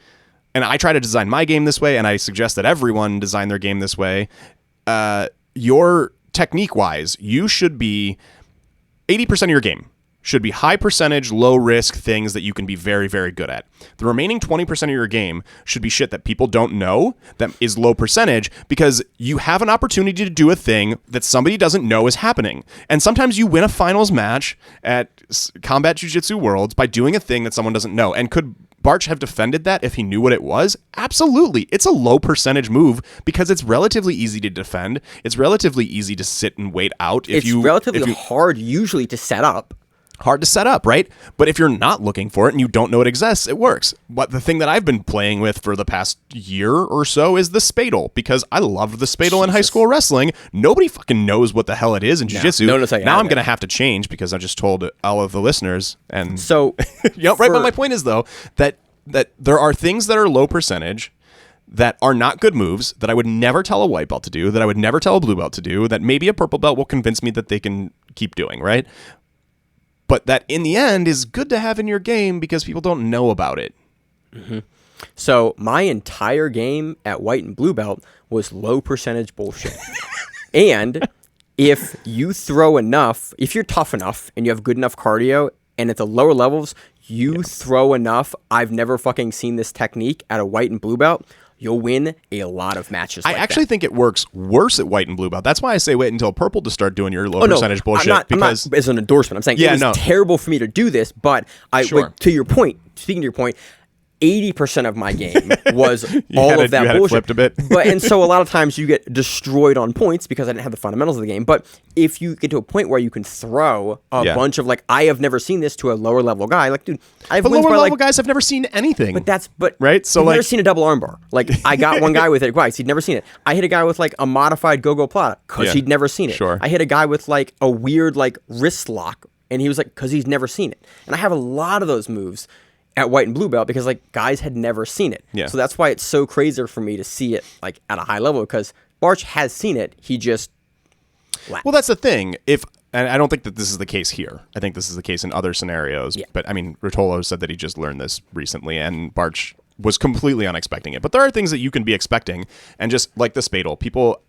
and I try to design my game this way, and I suggest that everyone design their game this way. Your technique-wise, you should be 80% of your game should be high percentage, low risk things that you can be very, very good at. The remaining 20% of your game should be shit that people don't know that is low percentage because you have an opportunity to do a thing that somebody doesn't know is happening. And sometimes you win a finals match at Combat Jiu-Jitsu Worlds by doing a thing that someone doesn't know. And could Barch have defended that if he knew what it was? Absolutely. It's a low percentage move because it's relatively easy to defend. It's relatively easy to sit and wait out. It's relatively hard usually to set up. Hard to set up, right? But if you're not looking for it and you don't know it exists, it works. But the thing that I've been playing with for the past year or so is the spadle, because I loved the spadle in high school wrestling. Nobody fucking knows what the hell it is in jiu-jitsu. Now I'm going to have to change because I just told all of the listeners. And so, right. But my point is though that there are things that are low percentage that are not good moves that I would never tell a white belt to do, that I would never tell a blue belt to do, that maybe a purple belt will convince me that they can keep doing, right? But that in the end is good to have in your game because people don't know about it. Mm-hmm. So my entire game at white and blue belt was low percentage bullshit. And if you throw enough, if you're tough enough and you have good enough cardio, and at the lower levels, you throw enough, I've never fucking seen this technique at a white and blue belt, you'll win a lot of matches. I actually think it works worse at white and blue belt. That's why I say wait until purple to start doing your low percentage bullshit. I'm not as an endorsement. I'm saying it was terrible for me to do this, but to your point, speaking to your point, 80% of my game was all of that bullshit. Flipped a bit. And so a lot of times you get destroyed on points because I didn't have the fundamentals of the game. But if you get to a point where you can throw a bunch of I have never seen this to a lower level guy, dude, I've but lower level guys have never seen anything. Right? So never seen a double armbar. I got one guy with it twice. He'd never seen it. I hit a guy with a modified go-go plata because he'd never seen it. Sure. I hit a guy with a weird wrist lock, and he was because he's never seen it. And I have a lot of those moves at white and blue belt because guys had never seen it. Yeah. So that's why it's so crazy for me to see it at a high level because Barch has seen it. He just Well, that's the thing. And I don't think that this is the case here. I think this is the case in other scenarios. Yeah. But I mean, Rouotolo said that he just learned this recently, and Barch was completely unexpecting it. But there are things that you can be expecting, and just like the spadle,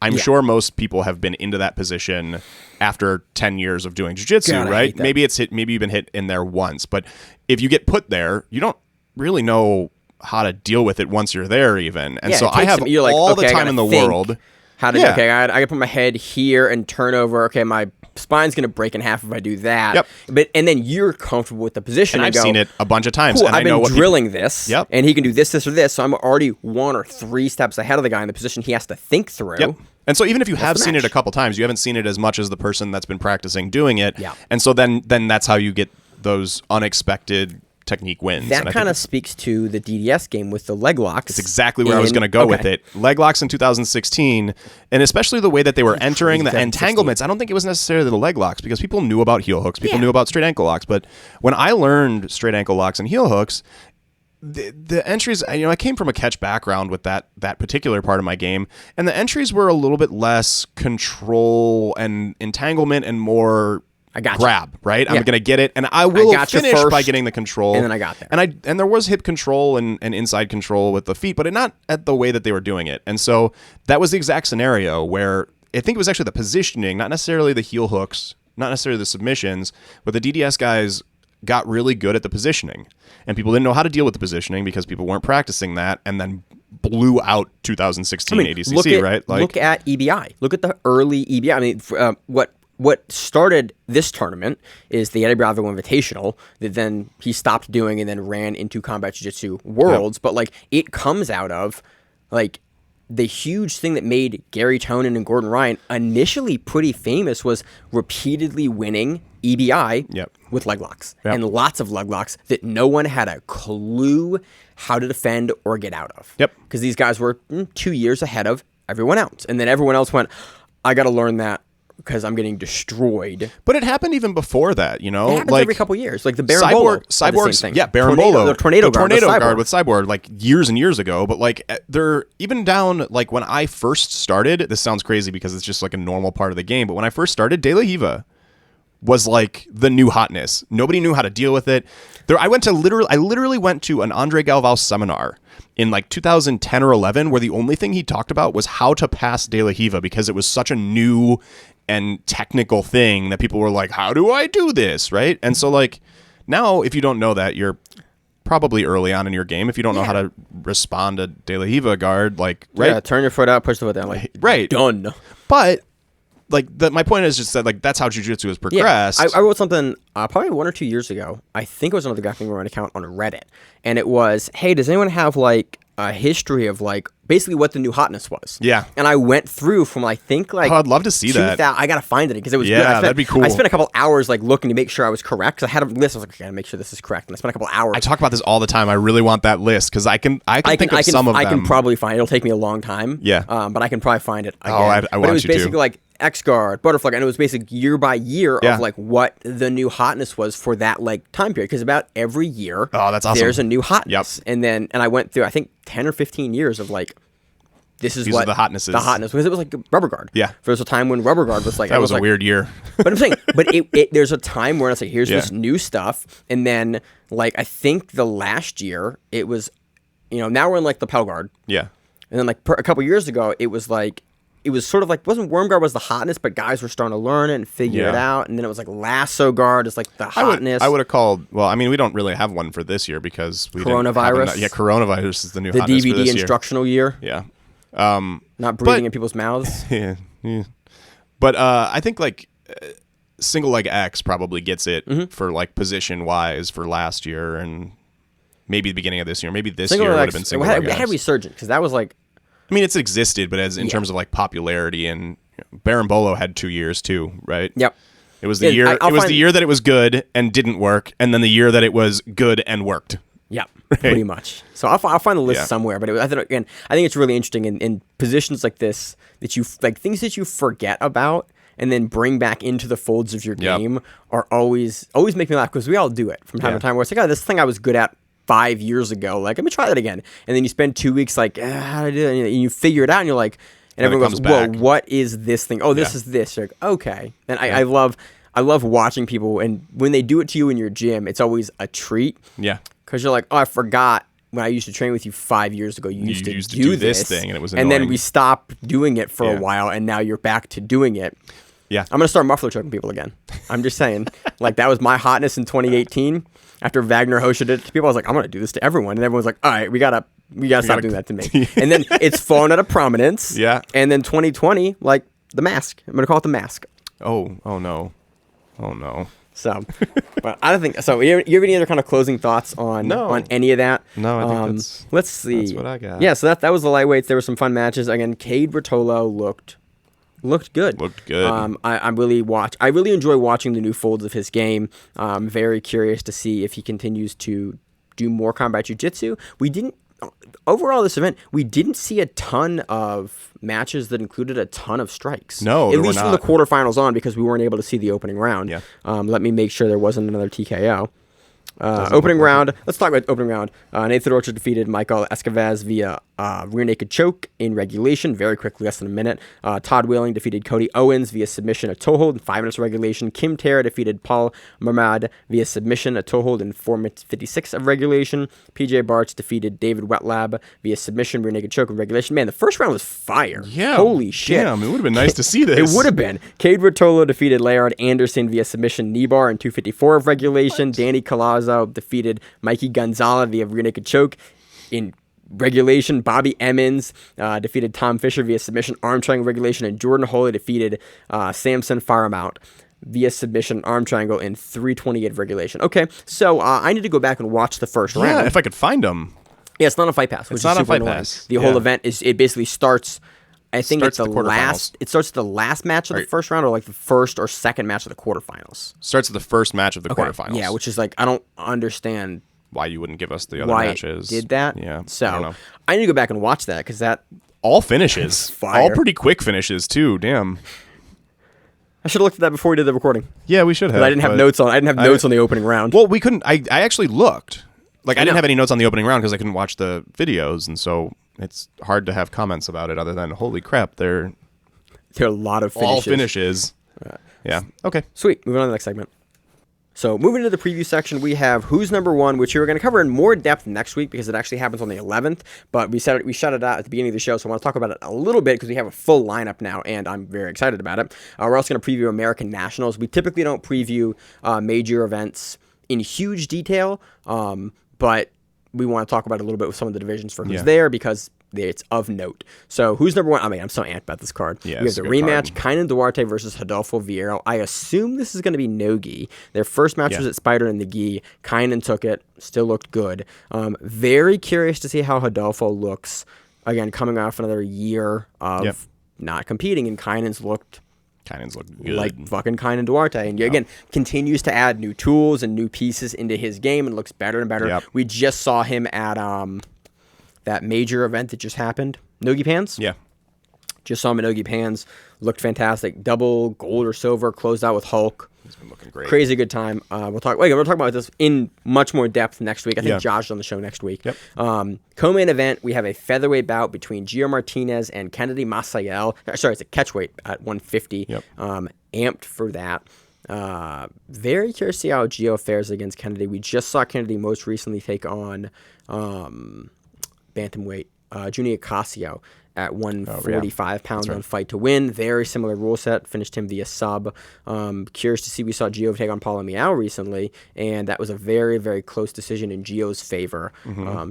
I'm sure most people have been into that position after 10 years of doing jiu-jitsu, right? Maybe you've been hit in there once, but if you get put there, you don't really know how to deal with it once you're there even. And so I have all the time in the world. How to I gotta put my head here and turn over. Okay, my spine's gonna break in half if I do that. Yep. And then you're comfortable with the position. And I've seen it a bunch of times. Cool, and I've been drilling this. Yep. And he can do this, or this. So I'm already 1 or 3 steps ahead of the guy in the position he has to think through. Yep. And so even if you have seen it a couple times, you haven't seen it as much as the person that's been practicing doing it. Yeah. And so then that's how you get those unexpected technique wins. That kind of speaks to the DDS game with the leg locks. It's exactly where I was going to go with it. Leg locks in 2016, and especially the way that they were entering the entanglements. I don't think it was necessarily the leg locks because people knew about heel hooks. People knew about straight ankle locks. But when I learned straight ankle locks and heel hooks, the entries, I came from a catch background with that particular part of my game, and the entries were a little bit less control and entanglement and more grab, right? I'm going to get it, and I will finish by getting the control. And then I got there. And there was hip control and inside control with the feet, but not at the way that they were doing it. And so that was the exact scenario where I think it was actually the positioning, not necessarily the heel hooks, not necessarily the submissions, but the DDS guys got really good at the positioning. And people didn't know how to deal with the positioning because people weren't practicing that, and then blew out 2016 ADCC, right? Look at EBI. Look at the early EBI. I mean, what started this tournament is the Eddie Bravo Invitational that then he stopped doing and then ran into Combat Jiu-Jitsu Worlds. Yep. But like it comes out of like the huge thing that made Gary Tonin and Gordon Ryan initially pretty famous was repeatedly winning EBI with leg locks and lots of leg locks that no one had a clue how to defend or get out of. Yep. Because these guys were 2 years ahead of everyone else. And then everyone else went, I got to learn that because I'm getting destroyed. But it happened even before that, It happens every couple years. Like the Berimbolo. Cyborgs, Berimbolo. The tornado guard with Cyborg, like years and years ago. But like they're even down, like when I first started, this sounds crazy because it's just like a normal part of the game. But when I first started, De La Riva was like the new hotness. Nobody knew how to deal with it. I literally went to an Andre Galvao seminar in like 2010 or 11 where the only thing he talked about was how to pass De La Riva because it was such a new and technical thing that people were like, how do I do this, right? And so like now if you don't know that, you're probably early on in your game. If you don't know how to respond to De La Riva guard, like, right? Yeah, turn your foot out, push the foot down, like, right. Done. But like my point is just that like that's how jiu-jitsu has progressed. Yeah. I wrote something probably 1 or 2 years ago. I think it was on the Grappling Run account on Reddit, and it was, hey, does anyone have like a history of like basically what the new hotness was? Yeah. And I went through from I think like I'd love to see that. I gotta find it because it was good. Yeah, that'd be cool. I spent a couple hours like looking to make sure I was correct because I had a list. I was like, I gotta make sure this is correct, and I spent a couple hours. I talk about this all the time. I really want that list because I can think of some of them. I can probably find it. It'll take me a long time. Yeah. But I can probably find it again. Oh, I but want it was you basically to. like X guard, butterfly, and it was basically year by year of like what the new hotness was for that like time period. Because about every year, that's awesome. There's a new hotness, and I went through I think 10 or 15 years of like these what the hotnesses. The hotness because it was like rubber guard. Yeah, there was a time when rubber guard was like that was a weird year. But I'm saying, there's a time where it's like here's this new stuff, and then like I think the last year it was, now we're in like the Pell guard. Yeah, and then like a couple years ago it was like. It was sort of like, wasn't worm guard was the hotness, but guys were starting to learn it and figure it out. And then it was like lasso guard is like the hotness. I would have called, well, I mean, we don't really have one for this year because we coronavirus. Coronavirus is the new hotness DVD for this instructional year. Yeah. Not breathing in people's mouths. Yeah. But I think like single leg X probably gets it for like position wise for last year and maybe the beginning of this year. Maybe this year would have been single leg X. It had resurgent because that was like, I mean, it's existed, but in terms of like popularity, and Berimbolo had 2 years too, right? Yep. It was the year. It was the year that it was good and didn't work, and then the year that it was good and worked. Yeah, right? Pretty much. So I'll find the list somewhere. But I think it's really interesting in positions like this that you like things that you forget about and then bring back into the folds of your game are always make me laugh because we all do it from time to time. Where it's like, oh, this thing I was good at 5 years ago, like let me try that again, and then you spend 2 weeks like how do I do that? And you figure it out, and you're like, and everyone goes, "Whoa, what is this thing? Oh, this is this." You're like, okay, and I love watching people, and when they do it to you in your gym, it's always a treat. Yeah, because you're like, oh, I forgot when I used to train with you 5 years ago. You used to do this thing, and it was annoying. And then we stopped doing it for a while, and now you're back to doing it. Yeah, I'm gonna start muffler choking people again. I'm just saying, like that was my hotness in 2018. After Wagner hosted it to people, I was like, I'm gonna do this to everyone, and everyone's like, all right, we gotta stop doing that to me. And then it's fallen out of prominence. Yeah. And then 2020, like the mask. I'm gonna call it the mask. Oh no. So, but I don't think so. You have any other kind of closing thoughts on any of that? No, I think let's see. That's what I got. Yeah, so that was the lightweights. There were some fun matches. Again, Kade Rouotolo looked good. I really enjoy watching the new folds of his game. I'm very curious to see if he continues to do more combat jiu-jitsu. Overall this event, we didn't see a ton of matches that included a ton of strikes. No, at least from the quarterfinals on, because we weren't able to see the opening round. Yeah. Let me make sure there wasn't another TKO. Opening round. Let's talk about opening round. Nathan Orchard defeated Michael Escavez via rear naked choke in regulation, very quickly, less than a minute. Todd Wheeling defeated Cody Owens via submission, a toe hold in 5 minutes of regulation. Kim Terra defeated Paul Mamad via submission, a toe hold in 4 minutes 56 of regulation. PJ Barch defeated David Wetlab via submission, rear naked choke in regulation. Man, the first round was fire. Yeah. Holy shit. Damn, it would have been nice to see this. It would have been. Kade Rouotolo defeated Layard Anderson via submission knee bar in 2:54 of regulation. Danny Colazzo defeated Mikey Gonzalez via rear naked choke in regulation. Bobby Emmons defeated Tom Fisher via submission arm triangle regulation. And Jordan Holley defeated Samson Faramount via submission arm triangle in 3:28 of regulation. Okay, so I need to go back and watch the first round. Yeah, if I could find them. Yeah, it's not on Fight Pass. Which It's not is on super Fight annoying. Pass. The whole Yeah. event it basically starts. I think Starts it's at the the last. It starts at the last match of the first round, or like the first or second match of the quarterfinals. Starts at the first match of the quarterfinals. Yeah, which is like I don't understand why you wouldn't give us the other why matches. it did that. Yeah. So I don't know. I need to go back and watch that because that All finishes. Fire. All pretty quick finishes too. Damn. I should have looked at that before we did the recording. Yeah, we should have. I didn't have but- notes on. I didn't have notes on the opening round. Well, we couldn't. I actually looked. Like I didn't know. have any notes on the opening round because I couldn't watch the videos, and so it's hard to have comments about it other than holy crap, they're There are a lot of finishes. all finishes. Yeah. Okay. Sweet. Moving on to the next segment. So moving into the preview section, we have Who's Number One, which we're going to cover in more depth next week because it actually happens on the 11th. But we shut it out at the beginning of the show, so I want to talk about it a little bit because we have a full lineup now, and I'm very excited about it. We're also going to preview American Nationals. We typically don't preview major events in huge detail, but we want to talk about it a little bit with some of the divisions for who's there because it's of note. So who's number one? I mean, I'm so amped about this card. Yeah, we have it's the a good rematch, card. Kainan Duarte versus Rodolfo Vieira. I assume this is going to be no gi. Their first match was at Spider in the gi. Kainan took it. Still looked good. Very curious to see how Rodolfo looks. Again, coming off another year of not competing, and Kainan's looked Kainan's look good. like fucking Kainan Duarte. And again, continues to add new tools and new pieces into his game and looks better and better. Yep. We just saw him at that major event that just happened. Nogi Pans? Yeah. Just saw him at Nogi Pans. Looked fantastic. Double gold or silver. Closed out with Hulk. He's been looking great. Crazy good time. We'll talk about this in much more depth next week. I think Josh is on the show next week. Yep. Co-main event, we have a featherweight bout between Gio Martinez and Kennedy Maciel. Sorry, it's a catchweight at 150. Yep. Amped for that. Very curious to see how Gio fares against Kennedy. We just saw Kennedy most recently take on bantamweight Junior Casio at 145 pounds on Fight to Win. Very similar rule set. Finished him via sub. Curious to see. We saw Gio take on Paulo Miao recently, and that was a very, very close decision in Gio's favor.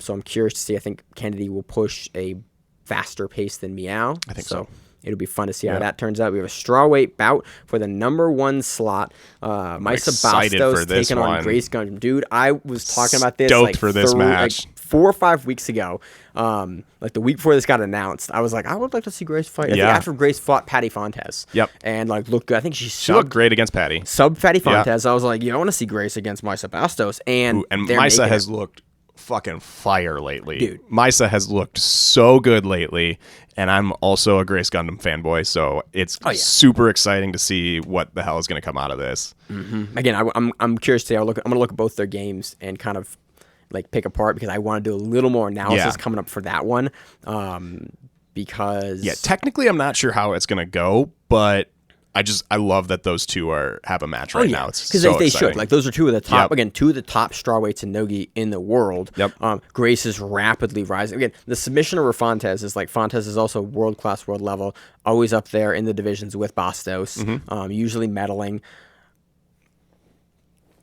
So I'm curious to see. I think Kennedy will push a faster pace than Miao. I think so. It'll be fun to see how that turns out. We have a strawweight bout for the number one slot. Maisa excited for Bastos this taking on one. Grace Gundam. Dude, I was talking about this Stoked for this match. 4 or 5 weeks ago. Like the week before this got announced, I was like, I would like to see Grace fight. I think after Grace fought Patty Fontes. Yep. And like looked good. I think She looked great against Patty. sub Patty Fontes. I was like, I want to see Grace against Maisa Bastos. And they're Maisa making has it. looked fucking fire lately. Dude. Maisa has looked so good lately, and I'm also a Grace Gundam fanboy, so it's super exciting to see what the hell is going to come out of this. Again, I'm curious to see. I'm going to look at both their games and kind of like pick apart because I want to do a little more analysis coming up for that one. Because Technically I'm not sure how it's going to go, but I love that those two have a match right now. It's because so they exciting. should. Like those are two of the top. Yep. Again, two of the top strawweights in nogi in the world. Yep. Grace is rapidly rising. Again, the submission over Fontes is like Fontes is also world class, world level, always up there in the divisions with Bastos. Usually medaling.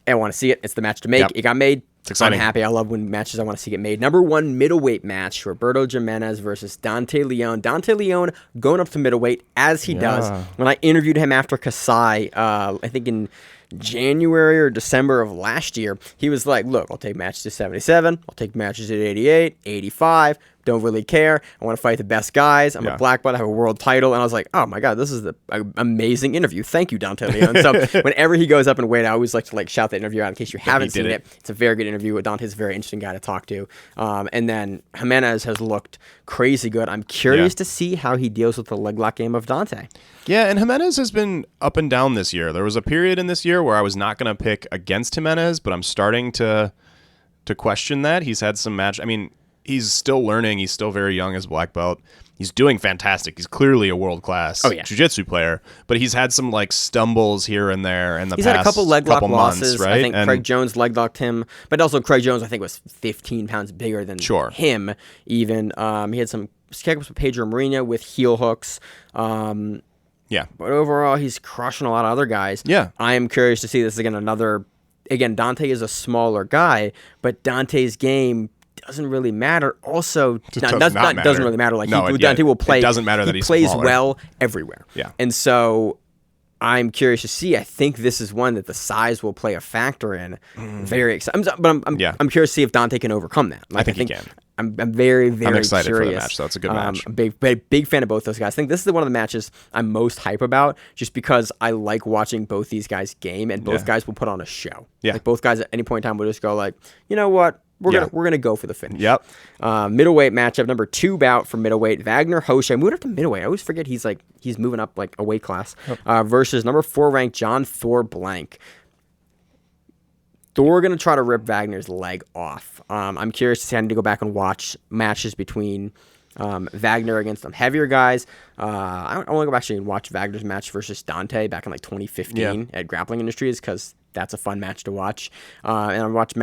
I want to see it. It's the match to make. Yep. It got made. It's exciting. I'm happy. I love when matches I want to see get made. Number one middleweight match: Roberto Jimenez versus Dante Leon. Dante Leon going up to middleweight as he does. When I interviewed him after Kasai, I think in January or December of last year, he was like, "Look, I'll take matches to 77. I'll take matches at 88, 85." don't really care. I want to fight the best guys. I'm Yeah. a black belt. I have a world title. And I was like, oh my God, this is an amazing interview. Thank you, Dante Leon. So whenever he goes up and weigh, I always like to shout the interview out in case you haven't seen it. It's a very good interview. Dante's a very interesting guy to talk to. And then Jimenez has looked crazy good. I'm curious to see how he deals with the leg lock game of Dante. Yeah, and Jimenez has been up and down this year. There was a period in this year where I was not going to pick against Jimenez, but I'm starting to question that. He's had some match. I mean, he's still learning. He's still very young as black belt. He's doing fantastic. He's clearly a world-class jiu-jitsu player, but he's had some like stumbles here and there in the he's past had a couple leg lock months, losses. right? I think Craig Jones leg locked him, but also Craig Jones I think was 15 pounds bigger than him. Even he had some kick-ups with Pedro Marina with heel hooks. Yeah, but overall he's crushing a lot of other guys. Yeah, I am curious to see this again. Again, Dante is a smaller guy, but Dante's game doesn't really matter. Also, doesn't really matter. Like Dante will play. It doesn't matter that he plays smaller. well everywhere. Yeah, and so I'm curious to see. I think this is one that the size will play a factor in. Very excited, but I'm curious to see if Dante can overcome that. Like, I think he can. I'm very, very I'm excited curious. for the match. So it's a good match. I'm big fan of both those guys. I think this is one of the matches I'm most hype about, just because I like watching both these guys game, and both guys will put on a show. Yeah, like both guys at any point in time will just go like, you know what, we're gonna go for the finish. Yep. Middleweight matchup number 2 bout for middleweight. Wagner Hosha moved up to middleweight. I always forget he's moving up like a weight class. Versus number 4 ranked John Thor Blank. Thor going to try to rip Wagner's leg off. I'm curious to see. I need to go back and watch matches between Wagner against some heavier guys. I want to go back and watch Wagner's match versus Dante back in like 2015 at Grappling Industries, because that's a fun match to watch. And I watched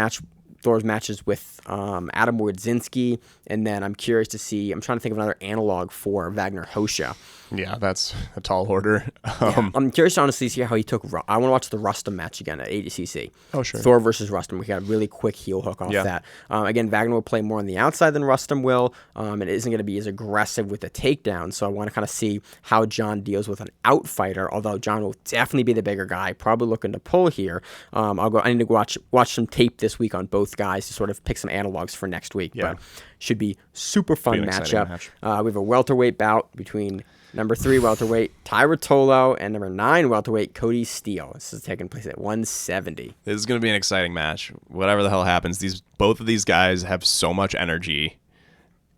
Thor's matches with Adam Wardzinski, and then I'm curious to see. I'm trying to think of another analog for Wagner Hosha. Yeah, that's a tall order. I'm curious to honestly see how he took. I want to watch the Rustum match again at ADCC. Oh, sure. Thor versus Rustum. We got a really quick heel hook off that. Again, Wagner will play more on the outside than Rustum will. It isn't going to be as aggressive with the takedown. So I want to kind of see how John deals with an out fighter. Although John will definitely be the bigger guy, probably looking to pull here. I need to watch some tape this week on both guys to sort of pick some analogs for next week. Yeah. But should be super fun matchup. We have a welterweight bout between number 3 welterweight Kade Rouotolo and number 9 welterweight Cody Steele. This is taking place at 170. This is going to be an exciting match. Whatever the hell happens, both of these guys have so much energy.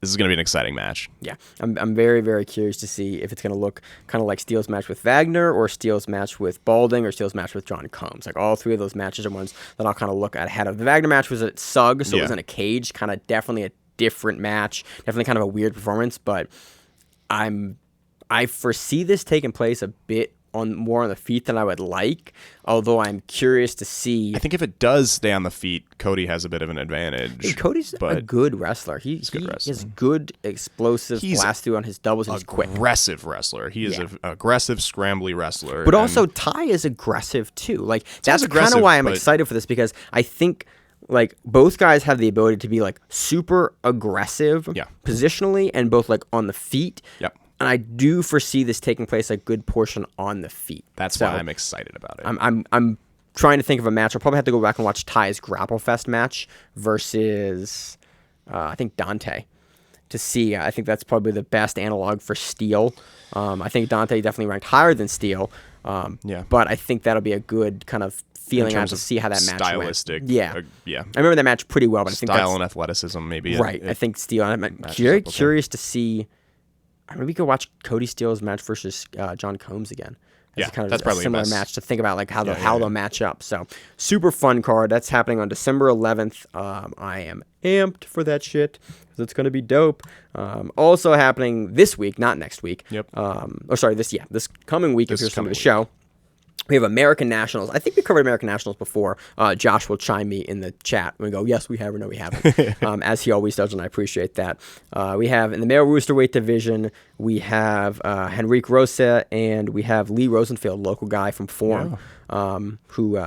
This is going to be an exciting match. Yeah, I'm very, very curious to see if it's going to look kind of like Steele's match with Wagner, or Steele's match with Balding, or Steele's match with John Combs. Like, all 3 of those matches are ones that I'll kind of look at ahead of. The Wagner match was at SUG, so it was in a cage, kind of definitely a different match, definitely kind of a weird performance, but I foresee this taking place a bit more on the feet than I would like, although I'm curious to see. I think if it does stay on the feet, Cody has a bit of an advantage. Hey, Cody's a good wrestler. He has good explosive blast through on his doubles, and he's quick. Aggressive wrestler. He is an aggressive, scrambly wrestler. But also Ty is aggressive too. Like, that's kind of why I'm excited for this, because I think like both guys have the ability to be like super aggressive positionally and both like on the feet. Yep. And I do foresee this taking place a good portion on the feet. That's why I'm excited about it. I'm trying to think of a match. I'll probably have to go back and watch Ty's Grapple Fest match versus I think Dante to see. I think that's probably the best analog for Steele. I think Dante definitely ranked higher than Steele. But I think that'll be a good kind of feeling. I have to see how that match stylistic went. I remember that match pretty well, but I think style and athleticism maybe. Right. I think Steele. I'm very curious to see. Maybe we could watch Cody Steele's match versus John Combs again. That's probably a similar match to think about, like how they'll match up. So super fun card. That's happening on December 11th. I am amped for that shit because it's going to be dope. Also happening this week, not next week. Yep. This coming week if you're listening to the show. We have American Nationals. I think we covered American Nationals before. Josh will chime me in the chat and we go, yes, we have, or no, we haven't, as he always does, and I appreciate that. We have in the male roosterweight division, we have Henrique Rosa, and we have Lee Rosenfield, local guy from Forum, who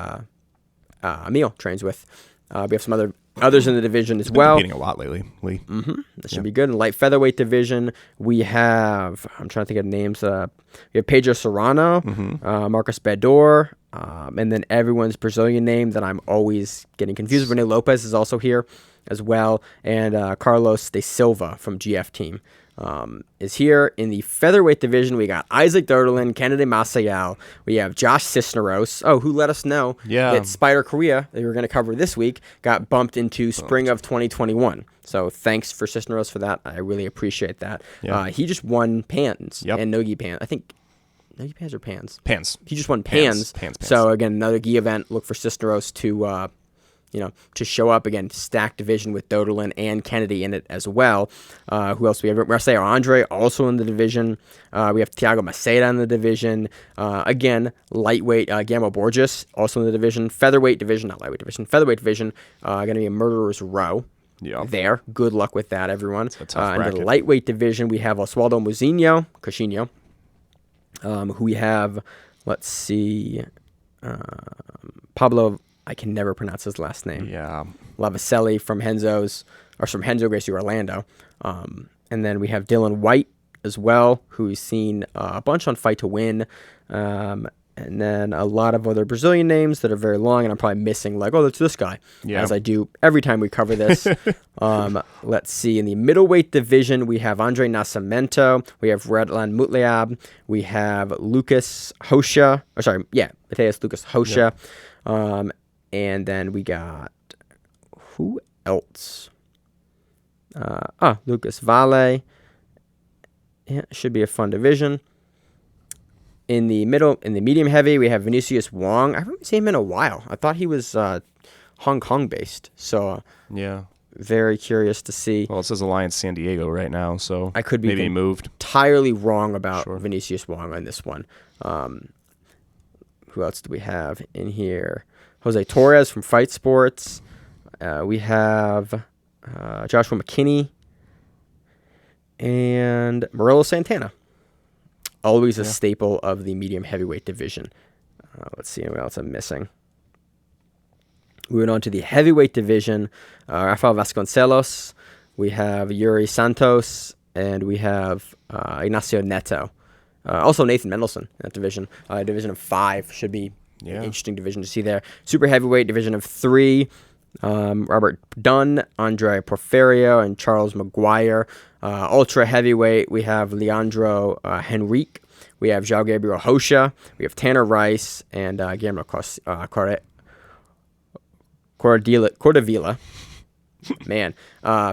Emil trains with. We have some others in the division as well. Competing a lot lately, Lee. That should be good. In the light featherweight division, we have, I'm trying to think of names. We have Pedro Serrano, Marcos Bador, and then everyone's Brazilian name that I'm always getting confused with. Rene Lopez is also here. as well. And Carlos de Silva from GF Team is here. In the featherweight division, we got Isaac Doderlin, Kennedy Maciel. We have Josh Cisneros. Oh, who let us know that Spider Korea, that we were going to cover this week, got bumped into spring of 2021. So thanks for Cisneros for that. I really appreciate that. Yeah. He just won Pans and Nogi Pans. I think Nogi Pans or Pans? Pans. He just won Pans. Pans. So again, another gi event. Look for Cisneros to to show up again, stacked division with Doderlin and Kennedy in it as well. Who else we have? Marcel Andre also in the division. We have Thiago Maceda in the division. Again, lightweight Guillermo Borges also in the division. Featherweight division, not lightweight division. Featherweight division going to be a murderer's row. There. Good luck with that, everyone. It's a tough bracket. In the lightweight division, we have Oswaldo Coutinho, who we have, let's see, Pablo, I can never pronounce his last name. Lavaselli from Henzo Gracie Orlando. And then we have Dylan White as well, who's seen a bunch on Fight to Win. And then a lot of other Brazilian names that are very long, and I'm probably missing, like, oh, that's this guy, as I do every time we cover this. Let's see. In the middleweight division, we have Andre Nascimento. We have Redlan Mutliab. We have Lucas Hosha. Mateus Lucas Hosha. And then we got, who else? Lucas Vale. Yeah, should be a fun division. In the medium heavy, we have Vinicius Wong. I haven't seen him in a while. I thought he was Hong Kong based. So very curious to see. Well, it says Alliance San Diego right now, so I could be maybe moved. Entirely wrong about Vinicius Wong on this one. Who else do we have in here? Jose Torres from Fight Sports. We have Joshua McKinney and Morello Santana. Always a staple of the medium heavyweight division. Let's see what else I'm missing. We went on to the heavyweight division. Rafael Vasconcelos. We have Yuri Santos. And we have Ignacio Neto. Also Nathan Mendelsohn in that division. Division of 5 should be an interesting division to see there. Super heavyweight division of 3. Robert Dunn, Andre Porfirio, and Charles McGuire. Ultra heavyweight, we have Leandro Henrique. We have João Gabriel Rocha. We have Tanner Rice and Guillermo Cordavila. Man.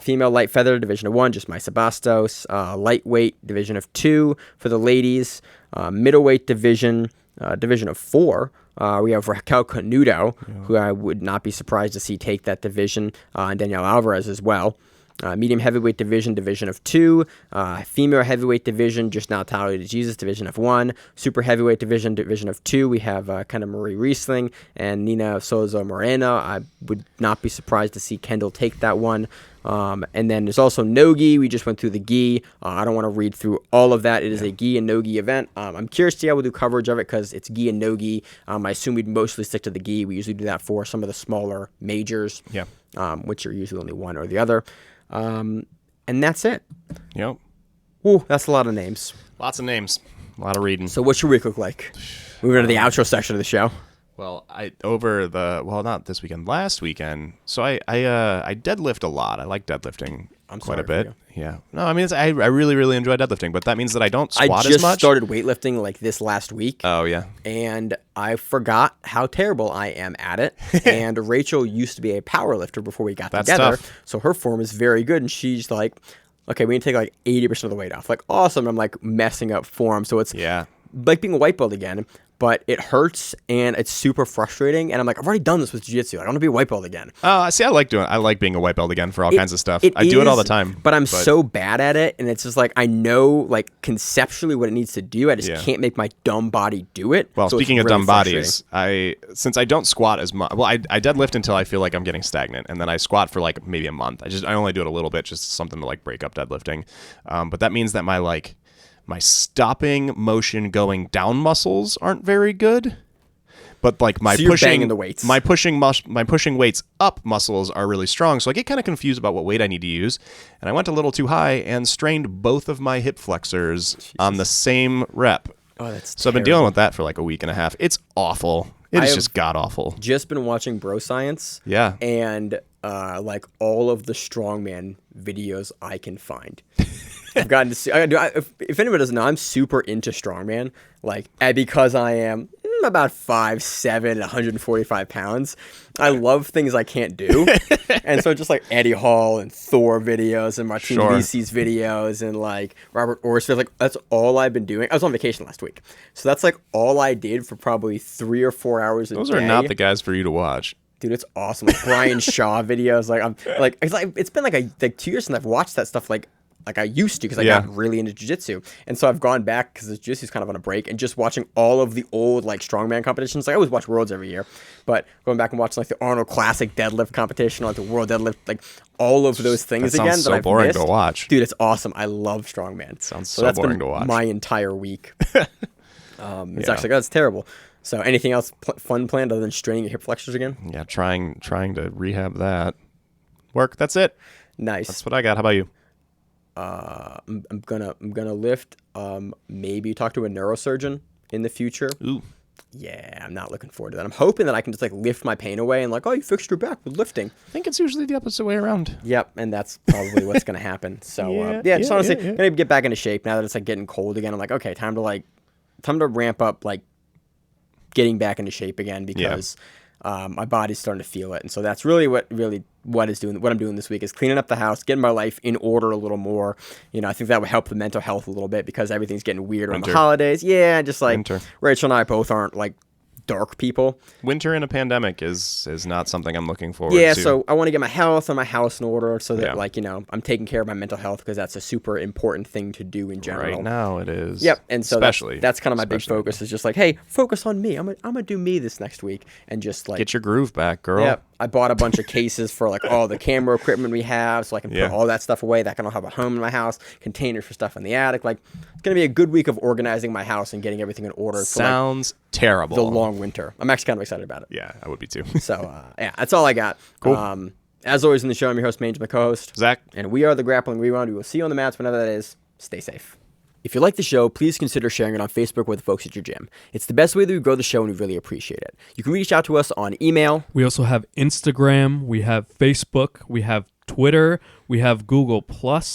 Female light feather, division of 1, just Maisa Bastos. Lightweight, division of 2 for the ladies. Middleweight division, division of 4. We have Raquel Canudo, who I would not be surprised to see take that division, and Danielle Alvarez as well. Medium heavyweight division, division of 2. Female heavyweight division, just now Talia de Jesus, division of 1. Super heavyweight division, division of 2. We have Kendall Marie Riesling and Nina Souza Moreno. I would not be surprised to see Kendall take that one. And then there's also no-gi. We just went through the gi. I don't want to read through all of that. It is a gi and no-gi event. I'm curious to see how we'll do coverage of it because it's gi and no-gi. I assume we'd mostly stick to the gi. We usually do that for some of the smaller majors, which are usually only one or the other. And that's it. Yep. Ooh, that's a lot of names. Lots of names. A lot of reading. So what's your week look like? Moving on to the outro section of the show. Well, not this weekend, last weekend. So I deadlift a lot. I like deadlifting quite a bit. Yeah. No, I mean, I really, really enjoy deadlifting, but that means that I don't squat as much. I just started weightlifting like this last week. Oh, yeah. And I forgot how terrible I am at it. And Rachel used to be a power lifter before we got together. Tough. So her form is very good. And she's like, okay, we need to take like 80% of the weight off. Like, awesome. I'm like messing up form. So it's like being a white belt again. But it hurts and it's super frustrating. And I'm like, I've already done this with jiu-jitsu. I want to be a white belt again. See, I like being a white belt again for all kinds of stuff. I do it all the time. But I'm so bad at it. And it's just like, I know like conceptually what it needs to do. I just can't make my dumb body do it. Well, so speaking of dumb bodies, since I don't squat as much, I deadlift until I feel like I'm getting stagnant. And then I squat for like maybe a month. I only do it a little bit, just something to like break up deadlifting. But that means that my stopping motion going down muscles aren't very good, but like my pushing weights up muscles are really strong. So I get kind of confused about what weight I need to use. And I went a little too high and strained both of my hip flexors on the same rep. Oh, that's so I've been dealing with that for like a week and a half. It's awful. It is have just god awful. just been watching Bro Science. Yeah. And like all of the strongman videos I can find. I've gotten to see. If anyone doesn't know, I'm super into strongman. Like, and because I am about 5'7", 145 pounds, I love things I can't do. And so just like Eddie Hall and Thor videos and Martin Lisi's videos and like Robert Orsford, like that's all I've been doing. I was on vacation last week, so that's like all I did for probably 3 or 4 hours a day. Those are not the guys for you to watch. Dude, it's awesome. Like Brian Shaw videos. Like I'm like it's been like 2 years since I've watched that stuff like I used to, because I got really into jiu-jitsu. And so I've gone back because jiu-jitsu's kind of on a break and just watching all of the old like strongman competitions. Like I always watch Worlds every year, but going back and watching like the Arnold Classic deadlift competition, like the World Deadlift, like all of those things that again sounds that so I've boring missed. to watch. Dude, it's awesome. I love strongman. Sounds so that's boring been to watch. my entire week. It's actually that's terrible. So anything else fun planned other than straining your hip flexors again? Yeah, trying to rehab that. Work. That's it. Nice. That's what I got. How about you? I'm gonna lift. Maybe talk to a neurosurgeon in the future. Ooh. Yeah, I'm not looking forward to that. I'm hoping that I can just like lift my pain away and like, oh, you fixed your back with lifting. I think it's usually the opposite way around. Yep, and that's probably what's gonna happen. So just honestly, gonna get back into shape now that it's like getting cold again. I'm like, okay, time to ramp up like getting back into shape again because my body's starting to feel it, and so that's really what I'm doing this week is cleaning up the house, getting my life in order a little more. I think that would help the mental health a little bit because everything's getting weird around the holidays. Yeah, just like Rachel and I both aren't like dark people. Winter in a pandemic is not something I'm looking forward to. Yeah, so I want to get my health and my house in order so that I'm taking care of my mental health because that's a super important thing to do in general. Right now it is. Yep, and so especially that's kind of my big focus is just like, hey, focus on me. I'm gonna do me this next week and just like get your groove back, girl. Yep. I bought a bunch of cases for like all the camera equipment we have so I can put all that stuff away. That can all have a home in my house, containers for stuff in the attic. Like it's going to be a good week of organizing my house and getting everything in order. Sounds for, terrible. The long winter. I'm actually kind of excited about it. Yeah, I would be too. So that's all I got. Cool. As always in the show, I'm your host, Mange, my co-host. Zach. And we are the Grappling Rewind. We will see you on the mats whenever that is. Stay safe. If you like the show, please consider sharing it on Facebook with the folks at your gym. It's the best way that we grow the show, and we really appreciate it. You can reach out to us on email. We also have Instagram. We have Facebook. We have Twitter. We have Google+.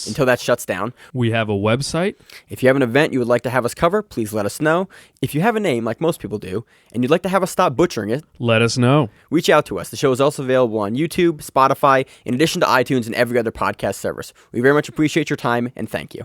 Until that shuts down. We have a website. If you have an event you would like to have us cover, please let us know. If you have a name, like most people do, and you'd like to have us stop butchering it, let us know. Reach out to us. The show is also available on YouTube, Spotify, in addition to iTunes and every other podcast service. We very much appreciate your time, and thank you.